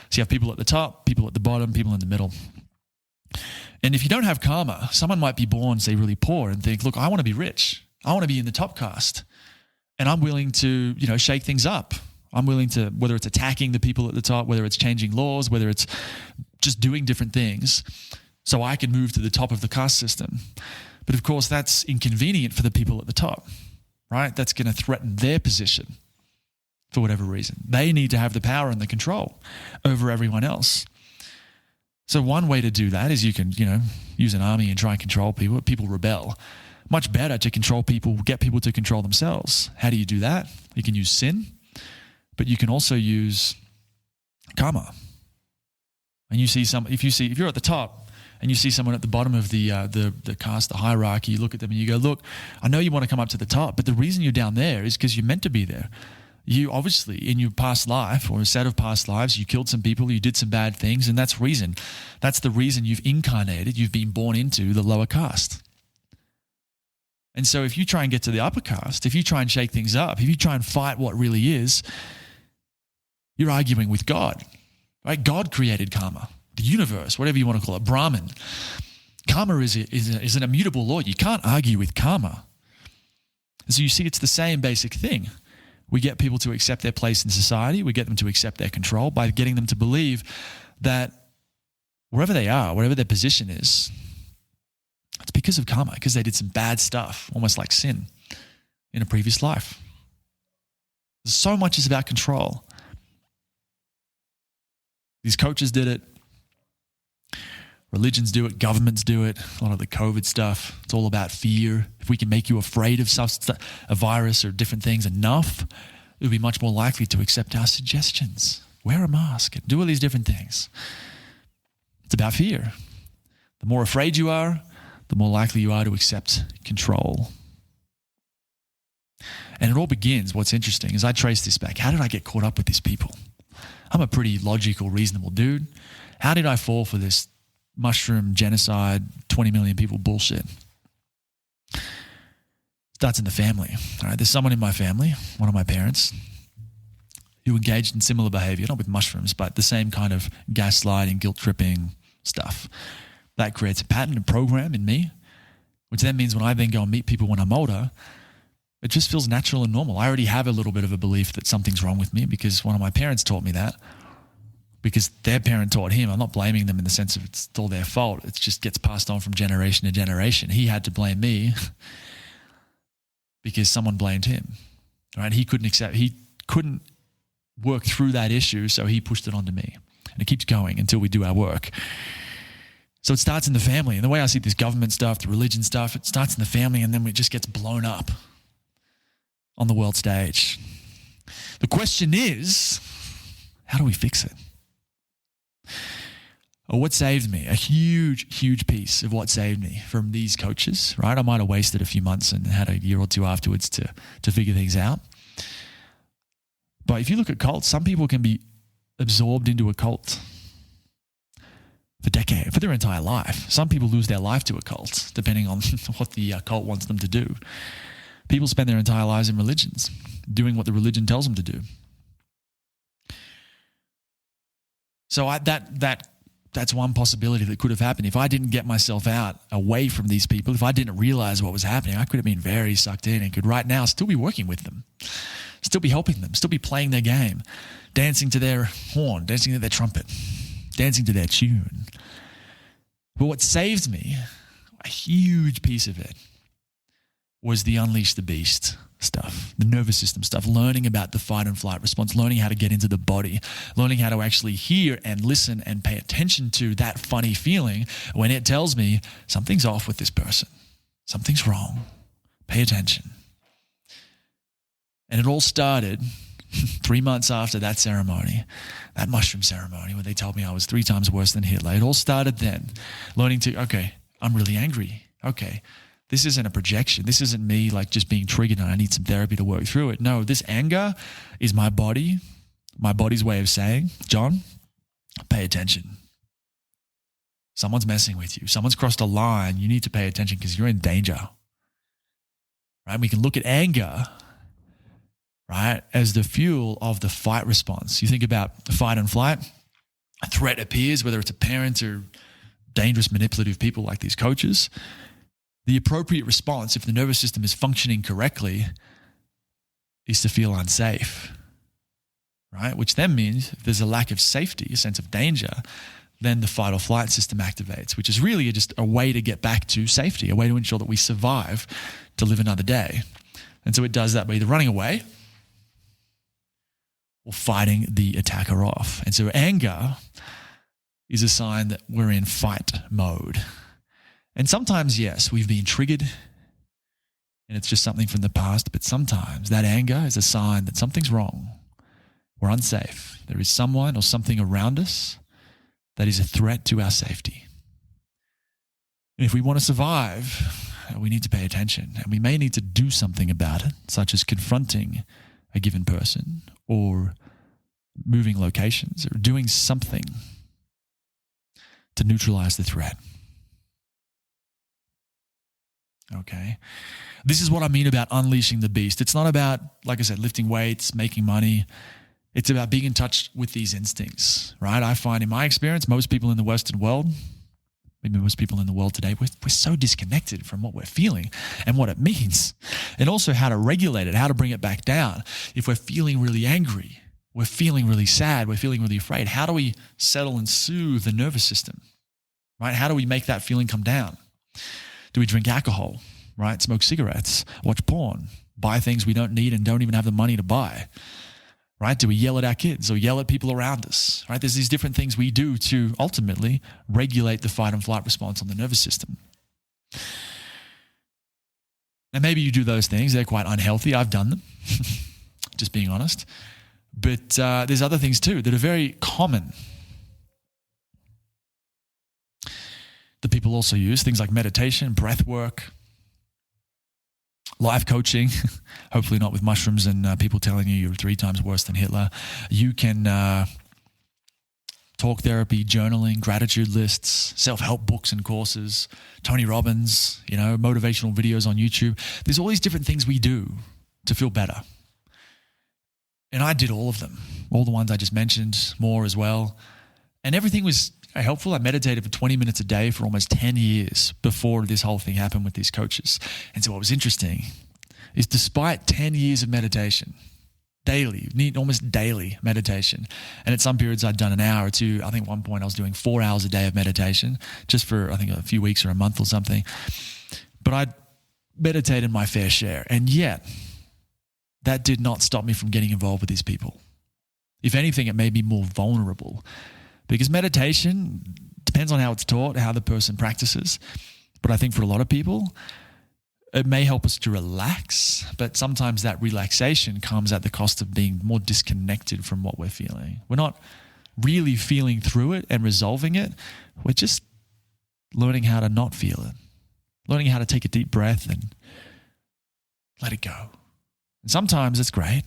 So you have people at the top, people at the bottom, people in the middle. And if you don't have karma, someone might be born, say, really poor and think, look, I want to be rich. I want to be in the top caste. And I'm willing to, shake things up. I'm willing to, whether it's attacking the people at the top, whether it's changing laws, whether it's just doing different things, so I can move to the top of the caste system. But of course, that's inconvenient for the people at the top, right? That's going to threaten their position for whatever reason. They need to have the power and the control over everyone else. So one way to do that is you can, use an army and try and control people. People rebel. Much better to control people, get people to control themselves. How do you do that? You can use sin, but you can also use karma. And if you're at the top and you see someone at the bottom of the caste, the hierarchy, you look at them and you go, look, I know you want to come up to the top, but the reason you're down there is because you're meant to be there. You obviously, in your past life or a set of past lives, you killed some people, you did some bad things, and that's the reason you've incarnated, you've been born into the lower caste. And so if you try and get to the upper caste, if you try and shake things up, if you try and fight what really is, you're arguing with God, right? God created karma, the universe, whatever you want to call it, Brahman. Karma is an immutable law. You can't argue with karma. And so you see, it's the same basic thing. We get people to accept their place in society. We get them to accept their control by getting them to believe that wherever they are, whatever their position is, it's because of karma, because they did some bad stuff, almost like sin in a previous life. So much is about control. These coaches did it. Religions do it. Governments do it. A lot of the COVID stuff, it's all about fear. If we can make you afraid of a virus or different things enough, you'll be much more likely to accept our suggestions. Wear a mask. Do all these different things. It's about fear. The more afraid you are, the more likely you are to accept control. And it all begins, what's interesting is I trace this back. How did I get caught up with these people? I'm a pretty logical, reasonable dude. How did I fall for this mushroom genocide, 20 million people bullshit? Starts in the family. All right, there's someone in my family, one of my parents, who engaged in similar behavior, not with mushrooms, but the same kind of gaslighting, guilt-tripping stuff. That creates a pattern, a program in me, which then means when I then go and meet people when I'm older, it just feels natural and normal. I already have a little bit of a belief that something's wrong with me because one of my parents taught me that, because their parent taught him. I'm not blaming them in the sense of it's all their fault. It just gets passed on from generation to generation. He had to blame me because someone blamed him, right? He couldn't work through that issue, so he pushed it onto me. And it keeps going until we do our work. So it starts in the family. And the way I see this government stuff, the religion stuff, it starts in the family and then it just gets blown up on the world stage. The question is, how do we fix it? Or what saved me? A huge, huge piece of what saved me from these coaches, right? I might have wasted a few months and had a year or two afterwards to figure things out. But if you look at cults, some people can be absorbed into a cult for their entire life. Some people lose their life to a cult, depending on what the cult wants them to do. People spend their entire lives in religions, doing what the religion tells them to do. So that's one possibility that could have happened. If I didn't get myself out away from these people, if I didn't realize what was happening, I could have been very sucked in and could right now still be working with them, still be helping them, still be playing their game, dancing to their horn, dancing to their trumpet, dancing to their tune. But what saved me, a huge piece of it, was the Unleash the Beast stuff, the nervous system stuff, learning about the fight and flight response, learning how to get into the body, learning how to actually hear and listen and pay attention to that funny feeling when it tells me something's off with this person, something's wrong, pay attention. And it all started 3 months after that ceremony, that mushroom ceremony, where they told me I was 3 times worse than Hitler. It all started then, learning to, okay, I'm really angry. Okay, this isn't a projection. This isn't me like just being triggered and I need some therapy to work through it. No, this anger is my body's way of saying, John, pay attention. Someone's messing with you. Someone's crossed a line. You need to pay attention because you're in danger. Right? We can look at anger, right, as the fuel of the fight response. You think about the fight and flight, a threat appears, whether it's a parent or dangerous manipulative people like these coaches. The appropriate response, if the nervous system is functioning correctly, is to feel unsafe, right? Which then means if there's a lack of safety, a sense of danger, then the fight or flight system activates, which is really just a way to get back to safety, a way to ensure that we survive to live another day. And so it does that by either running away or fighting the attacker off. And so anger is a sign that we're in fight mode. And sometimes, yes, we've been triggered and it's just something from the past, but sometimes that anger is a sign that something's wrong. We're unsafe. There is someone or something around us that is a threat to our safety. And if we want to survive, we need to pay attention, and we may need to do something about it, such as confronting a given person or moving locations or doing something to neutralize the threat. Okay. This is what I mean about unleashing the beast. It's not about, like I said, lifting weights, making money. It's about being in touch with these instincts, right? I find in my experience, most people in the Western world, maybe most people in the world today, we're so disconnected from what we're feeling and what it means, and also how to regulate it, how to bring it back down. If we're feeling really angry, we're feeling really sad, we're feeling really afraid, how do we settle and soothe the nervous system, right? How do we make that feeling come down? Do we drink alcohol, right? Smoke cigarettes, watch porn, buy things we don't need and don't even have the money to buy? Right? Do we yell at our kids or yell at people around us? Right? There's these different things we do to ultimately regulate the fight and flight response on the nervous system. And maybe you do those things. They're quite unhealthy. I've done them, just being honest. But there's other things too that are very common that people also use. Things like meditation, breath work, life coaching, hopefully not with mushrooms and people telling you you're 3 times worse than Hitler. You can talk therapy, journaling, gratitude lists, self-help books and courses, Tony Robbins, motivational videos on YouTube. There's all these different things we do to feel better. And I did all of them, all the ones I just mentioned, more as well. And everything was helpful. I meditated for 20 minutes a day for almost 10 years before this whole thing happened with these coaches. And so what was interesting is despite 10 years of meditation, daily, almost daily meditation, and at some periods I'd done an hour or two. I think at one point I was doing 4 hours a day of meditation just for, I think, a few weeks or a month or something. But I'd meditated my fair share. And yet that did not stop me from getting involved with these people. If anything, it made me more vulnerable. Because meditation depends on how it's taught, how the person practices. But I think for a lot of people, it may help us to relax, but sometimes that relaxation comes at the cost of being more disconnected from what we're feeling. We're not really feeling through it and resolving it. We're just learning how to not feel it, learning how to take a deep breath and let it go. And sometimes it's great.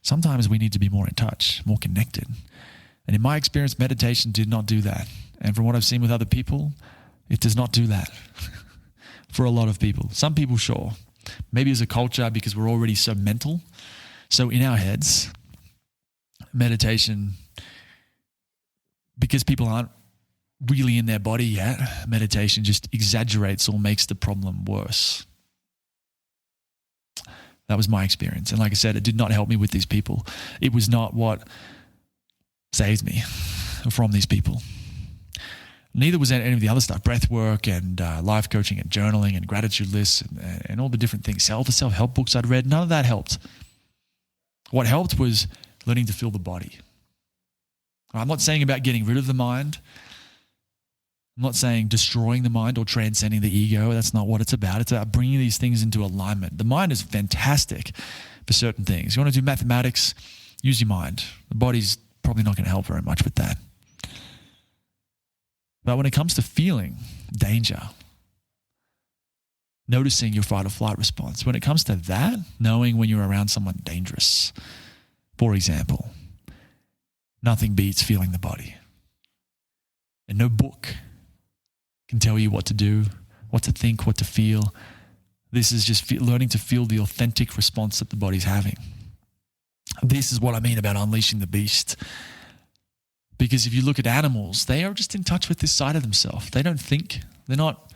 Sometimes we need to be more in touch, more connected. And in my experience, meditation did not do that. And from what I've seen with other people, it does not do that for a lot of people. Some people, sure. Maybe as a culture, because we're already so mental, so in our heads, meditation, because people aren't really in their body yet, meditation just exaggerates or makes the problem worse. That was my experience. And like I said, it did not help me with these people. It was not what saved me from these people. Neither was any of the other stuff, breath work and life coaching and journaling and gratitude lists and all the different things, self-help books I'd read. None of that helped. What helped was learning to feel the body. I'm not saying about getting rid of the mind. I'm not saying destroying the mind or transcending the ego. That's not what it's about. It's about bringing these things into alignment. The mind is fantastic for certain things. You want to do mathematics, use your mind. The body's probably not going to help very much with that. But when it comes to feeling danger, noticing your fight or flight response, when it comes to that, knowing when you're around someone dangerous, for example, nothing beats feeling the body. And no book can tell you what to do, what to think, what to feel. This is just learning to feel the authentic response that the body's having. This is what I mean about unleashing the beast. Because if you look at animals, they are just in touch with this side of themselves. They don't think. They're not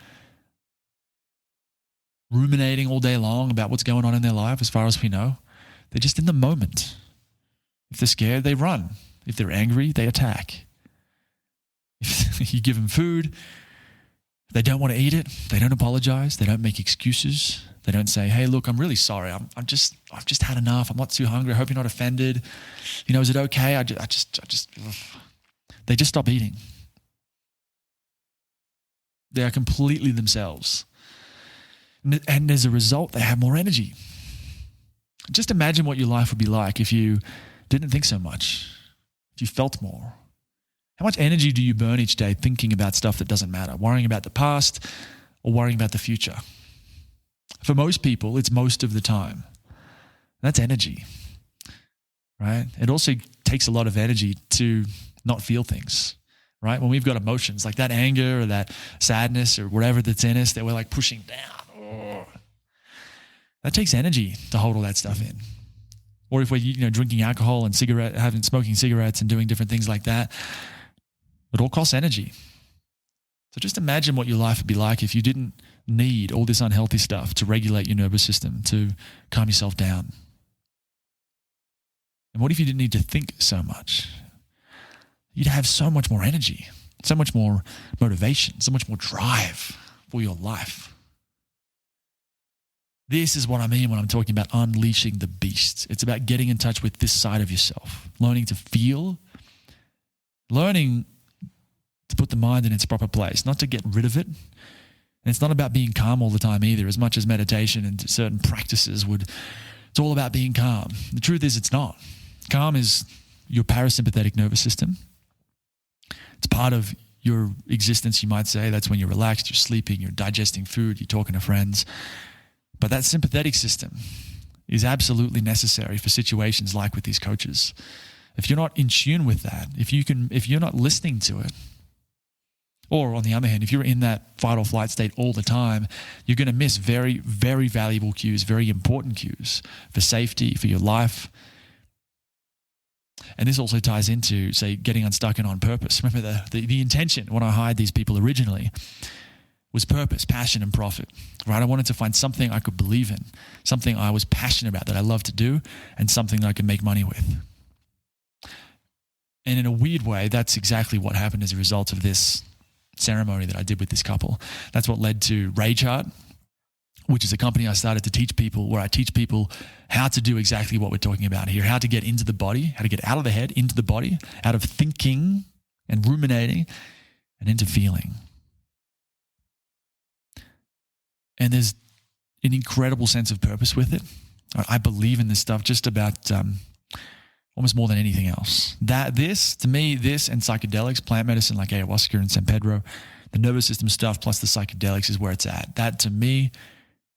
ruminating all day long about what's going on in their life as far as we know. They're just in the moment. If they're scared, they run. If they're angry, they attack. If you give them food, they don't want to eat it. They don't apologize. They don't make excuses. They don't say, hey, look, I'm really sorry. I've just had enough. I'm not too hungry. I hope you're not offended. Is it okay? They just stop eating. They are completely themselves. And as a result, they have more energy. Just imagine what your life would be like if you didn't think so much, if you felt more. How much energy do you burn each day thinking about stuff that doesn't matter, worrying about the past or worrying about the future? For most people, it's most of the time. That's energy, right? It also takes a lot of energy to not feel things, right? When we've got emotions like that anger or that sadness or whatever that's in us that we're like pushing down, that takes energy to hold all that stuff in. Or if we're drinking alcohol and smoking cigarettes and doing different things like that, it all costs energy. So just imagine what your life would be like if you didn't need all this unhealthy stuff to regulate your nervous system, to calm yourself down. And what if you didn't need to think so much? You'd have so much more energy, so much more motivation, so much more drive for your life. This is what I mean when I'm talking about unleashing the beast. It's about getting in touch with this side of yourself, learning to feel, learning to put the mind in its proper place, not to get rid of it. And it's not about being calm all the time either, as much as meditation and certain practices would. It's all about being calm. The truth is it's not. Calm is your parasympathetic nervous system. It's part of your existence, you might say. That's when you're relaxed, you're sleeping, you're digesting food, you're talking to friends. But that sympathetic system is absolutely necessary for situations like with these coaches. If you're not in tune with that, if you're not listening to it, or on the other hand, if you're in that fight or flight state all the time, you're going to miss very, very valuable cues, very important cues for safety, for your life. And this also ties into, say, getting unstuck and on purpose. Remember the intention when I hired these people originally was purpose, passion, and profit, right? I wanted to find something I could believe in, something I was passionate about that I love to do, and something that I could make money with. And in a weird way, that's exactly what happened as a result of this ceremony that I did with this couple. That's what led to Rageheart, which is a company I started to teach people, where I teach people how to do exactly what we're talking about here, how to get into the body, how to get out of the head, into the body, out of thinking and ruminating, and into feeling. And there's an incredible sense of purpose with it. I believe in this stuff just about almost more than anything else. To me, this and psychedelics, plant medicine like ayahuasca and San Pedro, the nervous system stuff plus the psychedelics is where it's at. That to me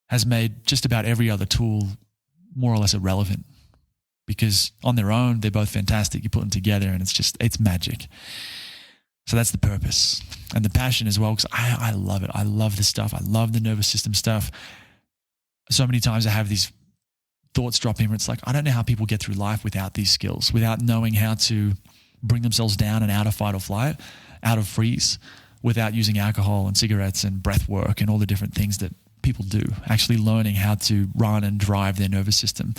has made just about every other tool more or less irrelevant, because on their own, they're both fantastic. You put them together and it's magic. So that's the purpose and the passion as well, because I love it. I love this stuff. I love the nervous system stuff. So many times I have these thoughts drop in where it's like, I don't know how people get through life without these skills, without knowing how to bring themselves down and out of fight or flight, out of freeze, without using alcohol and cigarettes and breath work and all the different things that people do, actually learning how to run and drive their nervous system.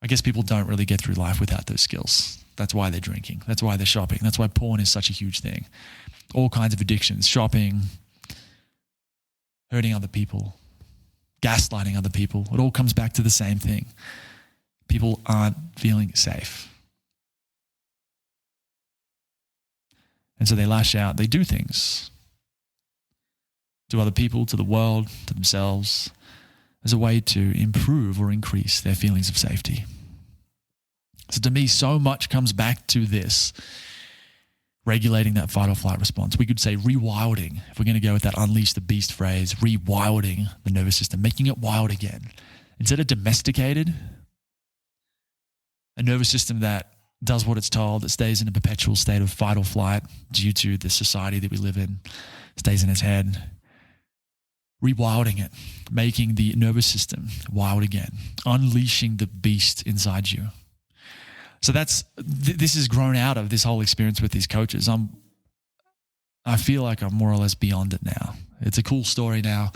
I guess people don't really get through life without those skills. That's why they're drinking. That's why they're shopping. That's why porn is such a huge thing. All kinds of addictions, shopping, hurting other people, gaslighting other people. It all comes back to the same thing. People aren't feeling safe. And so they lash out. They do things to other people, to the world, to themselves, as a way to improve or increase their feelings of safety. So to me, so much comes back to this, regulating that fight or flight response. We could say rewilding, if we're going to go with that unleash the beast phrase, rewilding the nervous system, making it wild again. Instead of domesticated, a nervous system that does what it's told, that stays in a perpetual state of fight or flight due to the society that we live in, stays in its head. Rewilding it, making the nervous system wild again, unleashing the beast inside you. So this has grown out of this whole experience with these coaches. I feel like I'm more or less beyond it now. It's a cool story now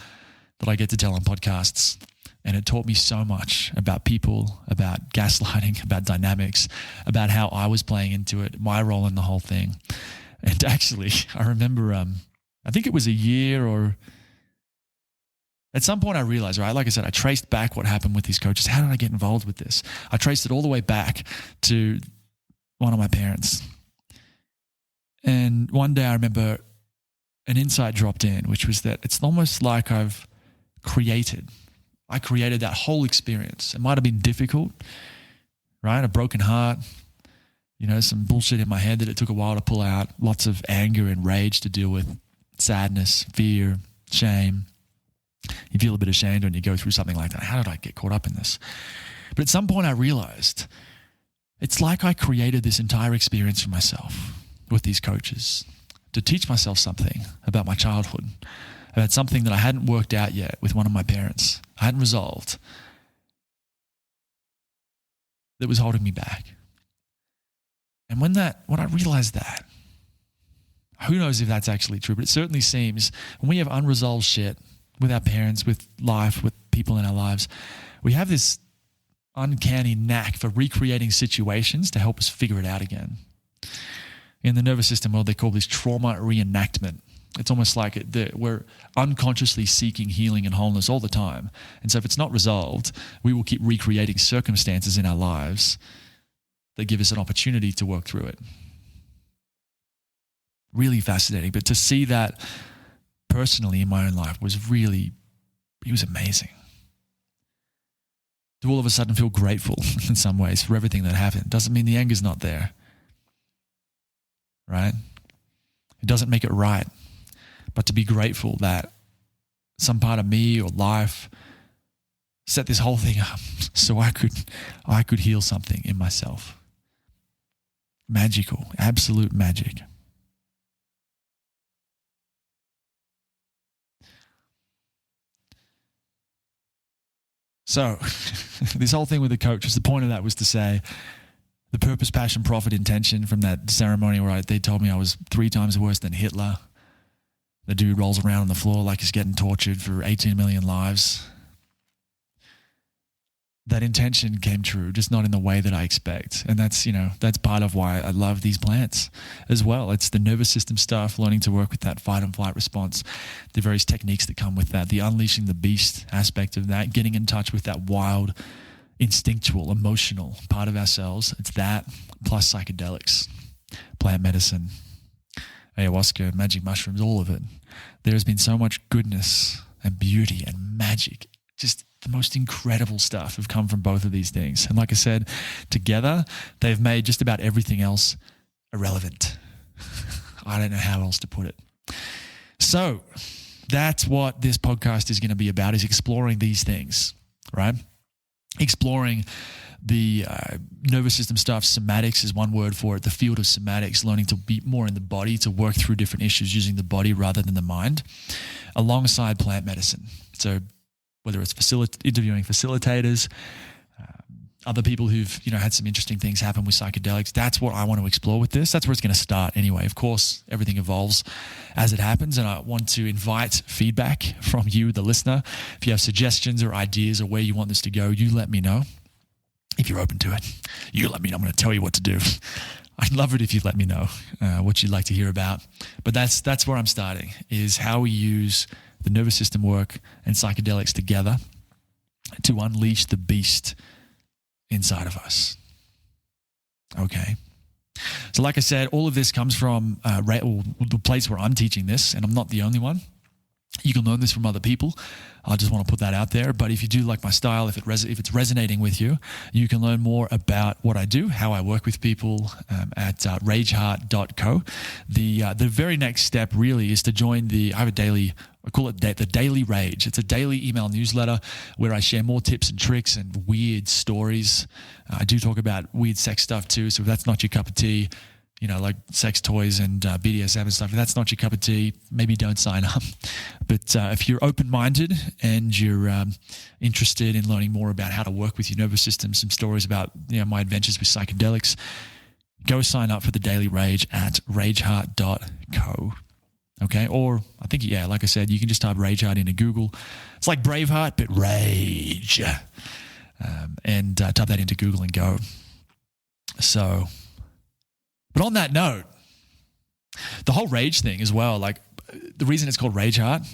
that I get to tell on podcasts, and it taught me so much about people, about gaslighting, about dynamics, about how I was playing into it, my role in the whole thing. And actually, I remember, I think it was a year or at some point I realized, right, like I said, I traced back what happened with these coaches. How did I get involved with this? I traced it all the way back to one of my parents. And one day I remember an insight dropped in, which was that it's almost like I created that whole experience. It might have been difficult, right? A broken heart, some bullshit in my head that it took a while to pull out, lots of anger and rage to deal with, sadness, fear, shame. You feel a bit ashamed when you go through something like that. How did I get caught up in this? But at some point I realized it's like I created this entire experience for myself with these coaches to teach myself something about my childhood, about something that I hadn't worked out yet with one of my parents. I hadn't resolved, that was holding me back. And when I realized that, who knows if that's actually true, but it certainly seems when we have unresolved shit with our parents, with life, with people in our lives, we have this uncanny knack for recreating situations to help us figure it out again. In the nervous system world, they call this trauma reenactment. It's almost like we're unconsciously seeking healing and wholeness all the time. And so if it's not resolved, we will keep recreating circumstances in our lives that give us an opportunity to work through it. Really fascinating. But to see that personally in my own life it was amazing. To all of a sudden feel grateful in some ways for everything that happened. Doesn't mean the anger's not there, right? It doesn't make it right. But to be grateful that some part of me or life set this whole thing up so I could heal something in myself. Magical, absolute magic. So this whole thing with the coaches, the point of that was to say the purpose, passion, profit, intention from that ceremony where they told me I was 3 times worse than Hitler. The dude rolls around on the floor like he's getting tortured for 18 million lives. That intention came true, just not in the way that I expect. And that's part of why I love these plants as well. It's the nervous system stuff, learning to work with that fight and flight response, the various techniques that come with that, the unleashing the beast aspect of that, getting in touch with that wild, instinctual, emotional part of ourselves. It's that plus psychedelics, plant medicine, ayahuasca, magic mushrooms, all of it. There's been so much goodness and beauty and magic, just the most incredible stuff have come from both of these things. And like I said, together, they've made just about everything else irrelevant. I don't know how else to put it. So that's what this podcast is going to be about, is exploring these things, right? Exploring the nervous system stuff. Somatics is one word for it. The field of somatics, learning to be more in the body, to work through different issues using the body rather than the mind, alongside plant medicine. So whether it's interviewing facilitators, other people who've had some interesting things happen with psychedelics. That's what I want to explore with this. That's where it's going to start anyway. Of course, everything evolves as it happens, and I want to invite feedback from you, the listener. If you have suggestions or ideas or where you want this to go, you let me know. If you're open to it, you let me know. I'm going to tell you what to do. I'd love it if you'd let me know what you'd like to hear about. But that's where I'm starting, is how we use the nervous system work and psychedelics together to unleash the beast inside of us. Okay. So like I said, all of this comes from the place where I'm teaching this, and I'm not the only one. You can learn this from other people. I just want to put that out there. But if you do like my style, if it's resonating with you, you can learn more about what I do, how I work with people at Rageheart.co. The very next step really is to join I call it the Daily Rage. It's a daily email newsletter where I share more tips and tricks and weird stories. I do talk about weird sex stuff too. So if that's not your cup of tea, like sex toys and BDSM and stuff, if that's not your cup of tea, maybe don't sign up. But if you're open-minded and you're interested in learning more about how to work with your nervous system, some stories about my adventures with psychedelics, go sign up for the Daily Rage at rageheart.co. Okay, or I think, like I said, you can just type Rageheart into Google. It's like Braveheart, but rage. And type that into Google and go. So, but on that note, The whole rage thing as well, like the reason it's called Rageheart,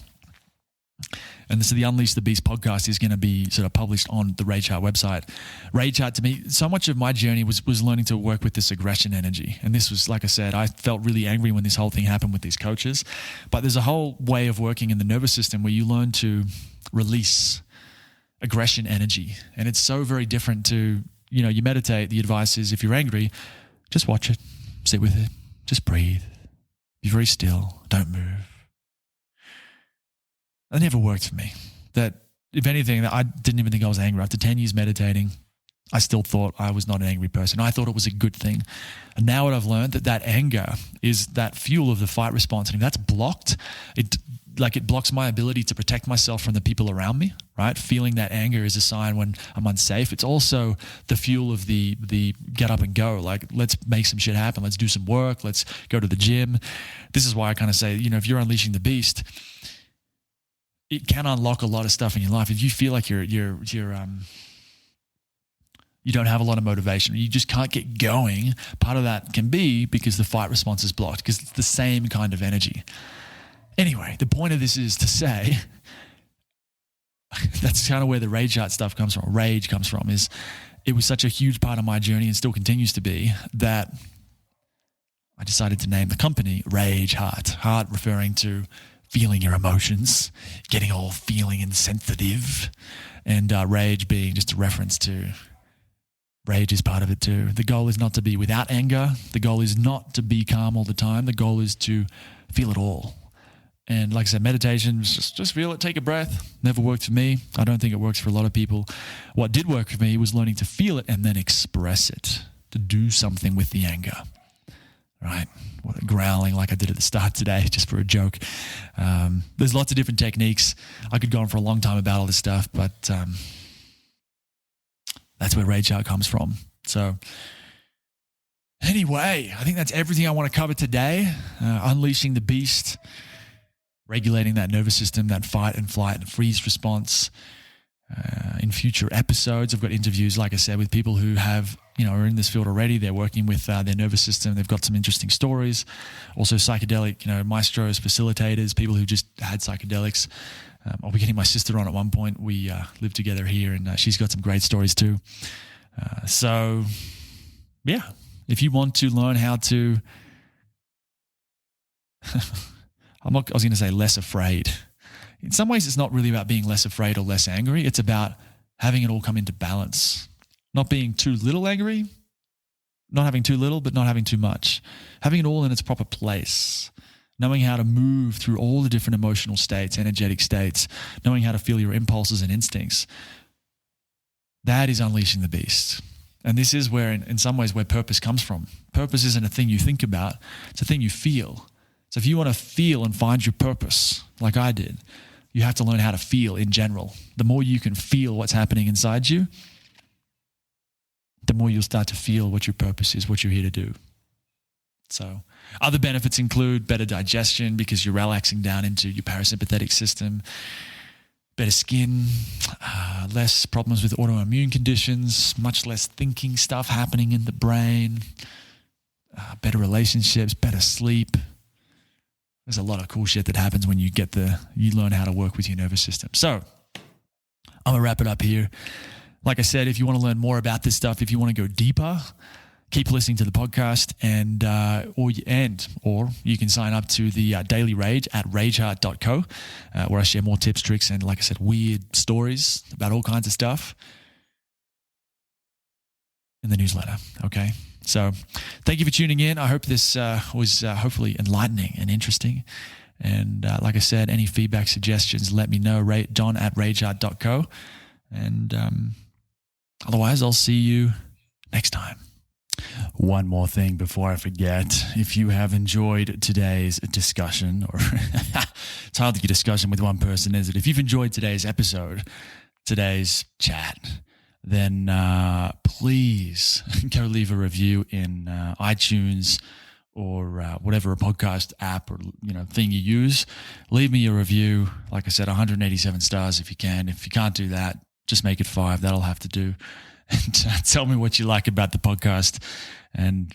and so the Unleash the Beast podcast is going to be sort of published on the Rageheart website. Rageheart, to me, so much of my journey was learning to work with this aggression energy. And this was, like I said, I felt really angry when this whole thing happened with these coaches. But there's a whole way of working in the nervous system where you learn to release aggression energy. And it's so very different to, you meditate. The advice is if you're angry, just watch it, sit with it, just breathe, be very still, don't move. That never worked for me. That, if anything, that I didn't even think I was angry. After 10 years meditating, I still thought I was not an angry person. I thought it was a good thing. And now what I've learned, that anger is that fuel of the fight response. And if that's blocked, it blocks my ability to protect myself from the people around me, right? Feeling that anger is a sign when I'm unsafe. It's also the fuel of the get up and go. Like, let's make some shit happen. Let's do some work. Let's go to the gym. This is why I kind of say, if you're unleashing the beast, it can unlock a lot of stuff in your life. If you feel like you don't have a lot of motivation, you just can't get going, part of that can be because the fight response is blocked, because it's the same kind of energy. Anyway, the point of this is to say, that's kind of where the Rageheart stuff comes from, rage comes from, is it was such a huge part of my journey and still continues to be that I decided to name the company Rageheart. Heart referring to feeling your emotions, getting all feeling and sensitive, and rage being just a reference to rage is part of it too. The goal is not to be without anger. The goal is not to be calm all the time. The goal is to feel it all. And like I said, meditation, just feel it, take a breath. Never worked for me. I don't think it works for a lot of people. What did work for me was learning to feel it and then express it, to do something with the anger. Right? Growling like I did at the start today, just for a joke. There's lots of different techniques. I could go on for a long time about all this stuff, but that's where Rageheart comes from. So anyway, I think that's everything I want to cover today. Unleashing the beast, regulating that nervous system, that fight and flight and freeze response. In future episodes, I've got interviews, like I said, with people who have, are in this field already. They're working with their nervous system. They've got some interesting stories. Also psychedelic, maestros, facilitators, people who just had psychedelics. I'll be getting my sister on at one point. We live together here, and she's got some great stories too. So, yeah, if you want to learn how to, I was going to say less afraid. In some ways, it's not really about being less afraid or less angry. It's about having it all come into balance. Not being too little angry, not having too little, but not having too much. Having it all in its proper place. Knowing how to move through all the different emotional states, energetic states. Knowing how to feel your impulses and instincts. That is unleashing the beast. And this is where, in some ways, where purpose comes from. Purpose isn't a thing you think about. It's a thing you feel. So if you want to feel and find your purpose, like I did, you have to learn how to feel in general. The more you can feel what's happening inside you, the more you'll start to feel what your purpose is, what you're here to do. So other benefits include better digestion because you're relaxing down into your parasympathetic system, better skin, less problems with autoimmune conditions, much less thinking stuff happening in the brain, better relationships, better sleep. There's a lot of cool shit that happens when you learn how to work with your nervous system. So I'm going to wrap it up here. Like I said, if you want to learn more about this stuff, if you want to go deeper, keep listening to the podcast or you can sign up to the Daily Rage at rageheart.co, where I share more tips, tricks, and like I said, weird stories about all kinds of stuff in the newsletter. Okay. So thank you for tuning in. I hope this was hopefully enlightening and interesting. And like I said, any feedback, suggestions, let me know. John at rageheart.co. And otherwise, I'll see you next time. One more thing before I forget. If you have enjoyed today's discussion, or it's hard to get discussion with one person, is it? If you've enjoyed today's episode, today's chat, then please go leave a review in iTunes or whatever a podcast app or thing you use. Leave me a review. Like I said, 187 stars if you can. If you can't do that, just make it 5. That'll have to do. And tell me what you like about the podcast. and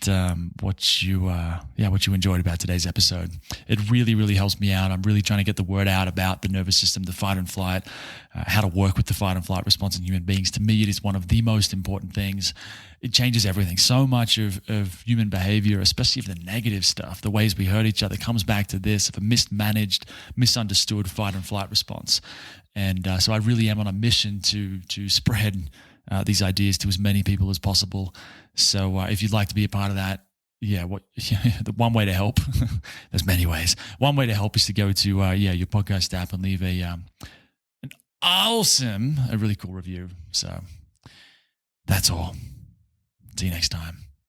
what you enjoyed about today's episode. It really, really helps me out. I'm really trying to get the word out about the nervous system, the fight and flight, how to work with the fight and flight response in human beings. To me, it is one of the most important things. It changes everything. So much of human behavior, especially of the negative stuff, the ways we hurt each other, comes back to this, of a mismanaged, misunderstood fight and flight response. And so I really am on a mission to spread these ideas to as many people as possible. So if you'd like to be a part of that, the one way to help, there's many ways. One way to help is to go to your podcast app and leave a really cool review. So that's all. See you next time.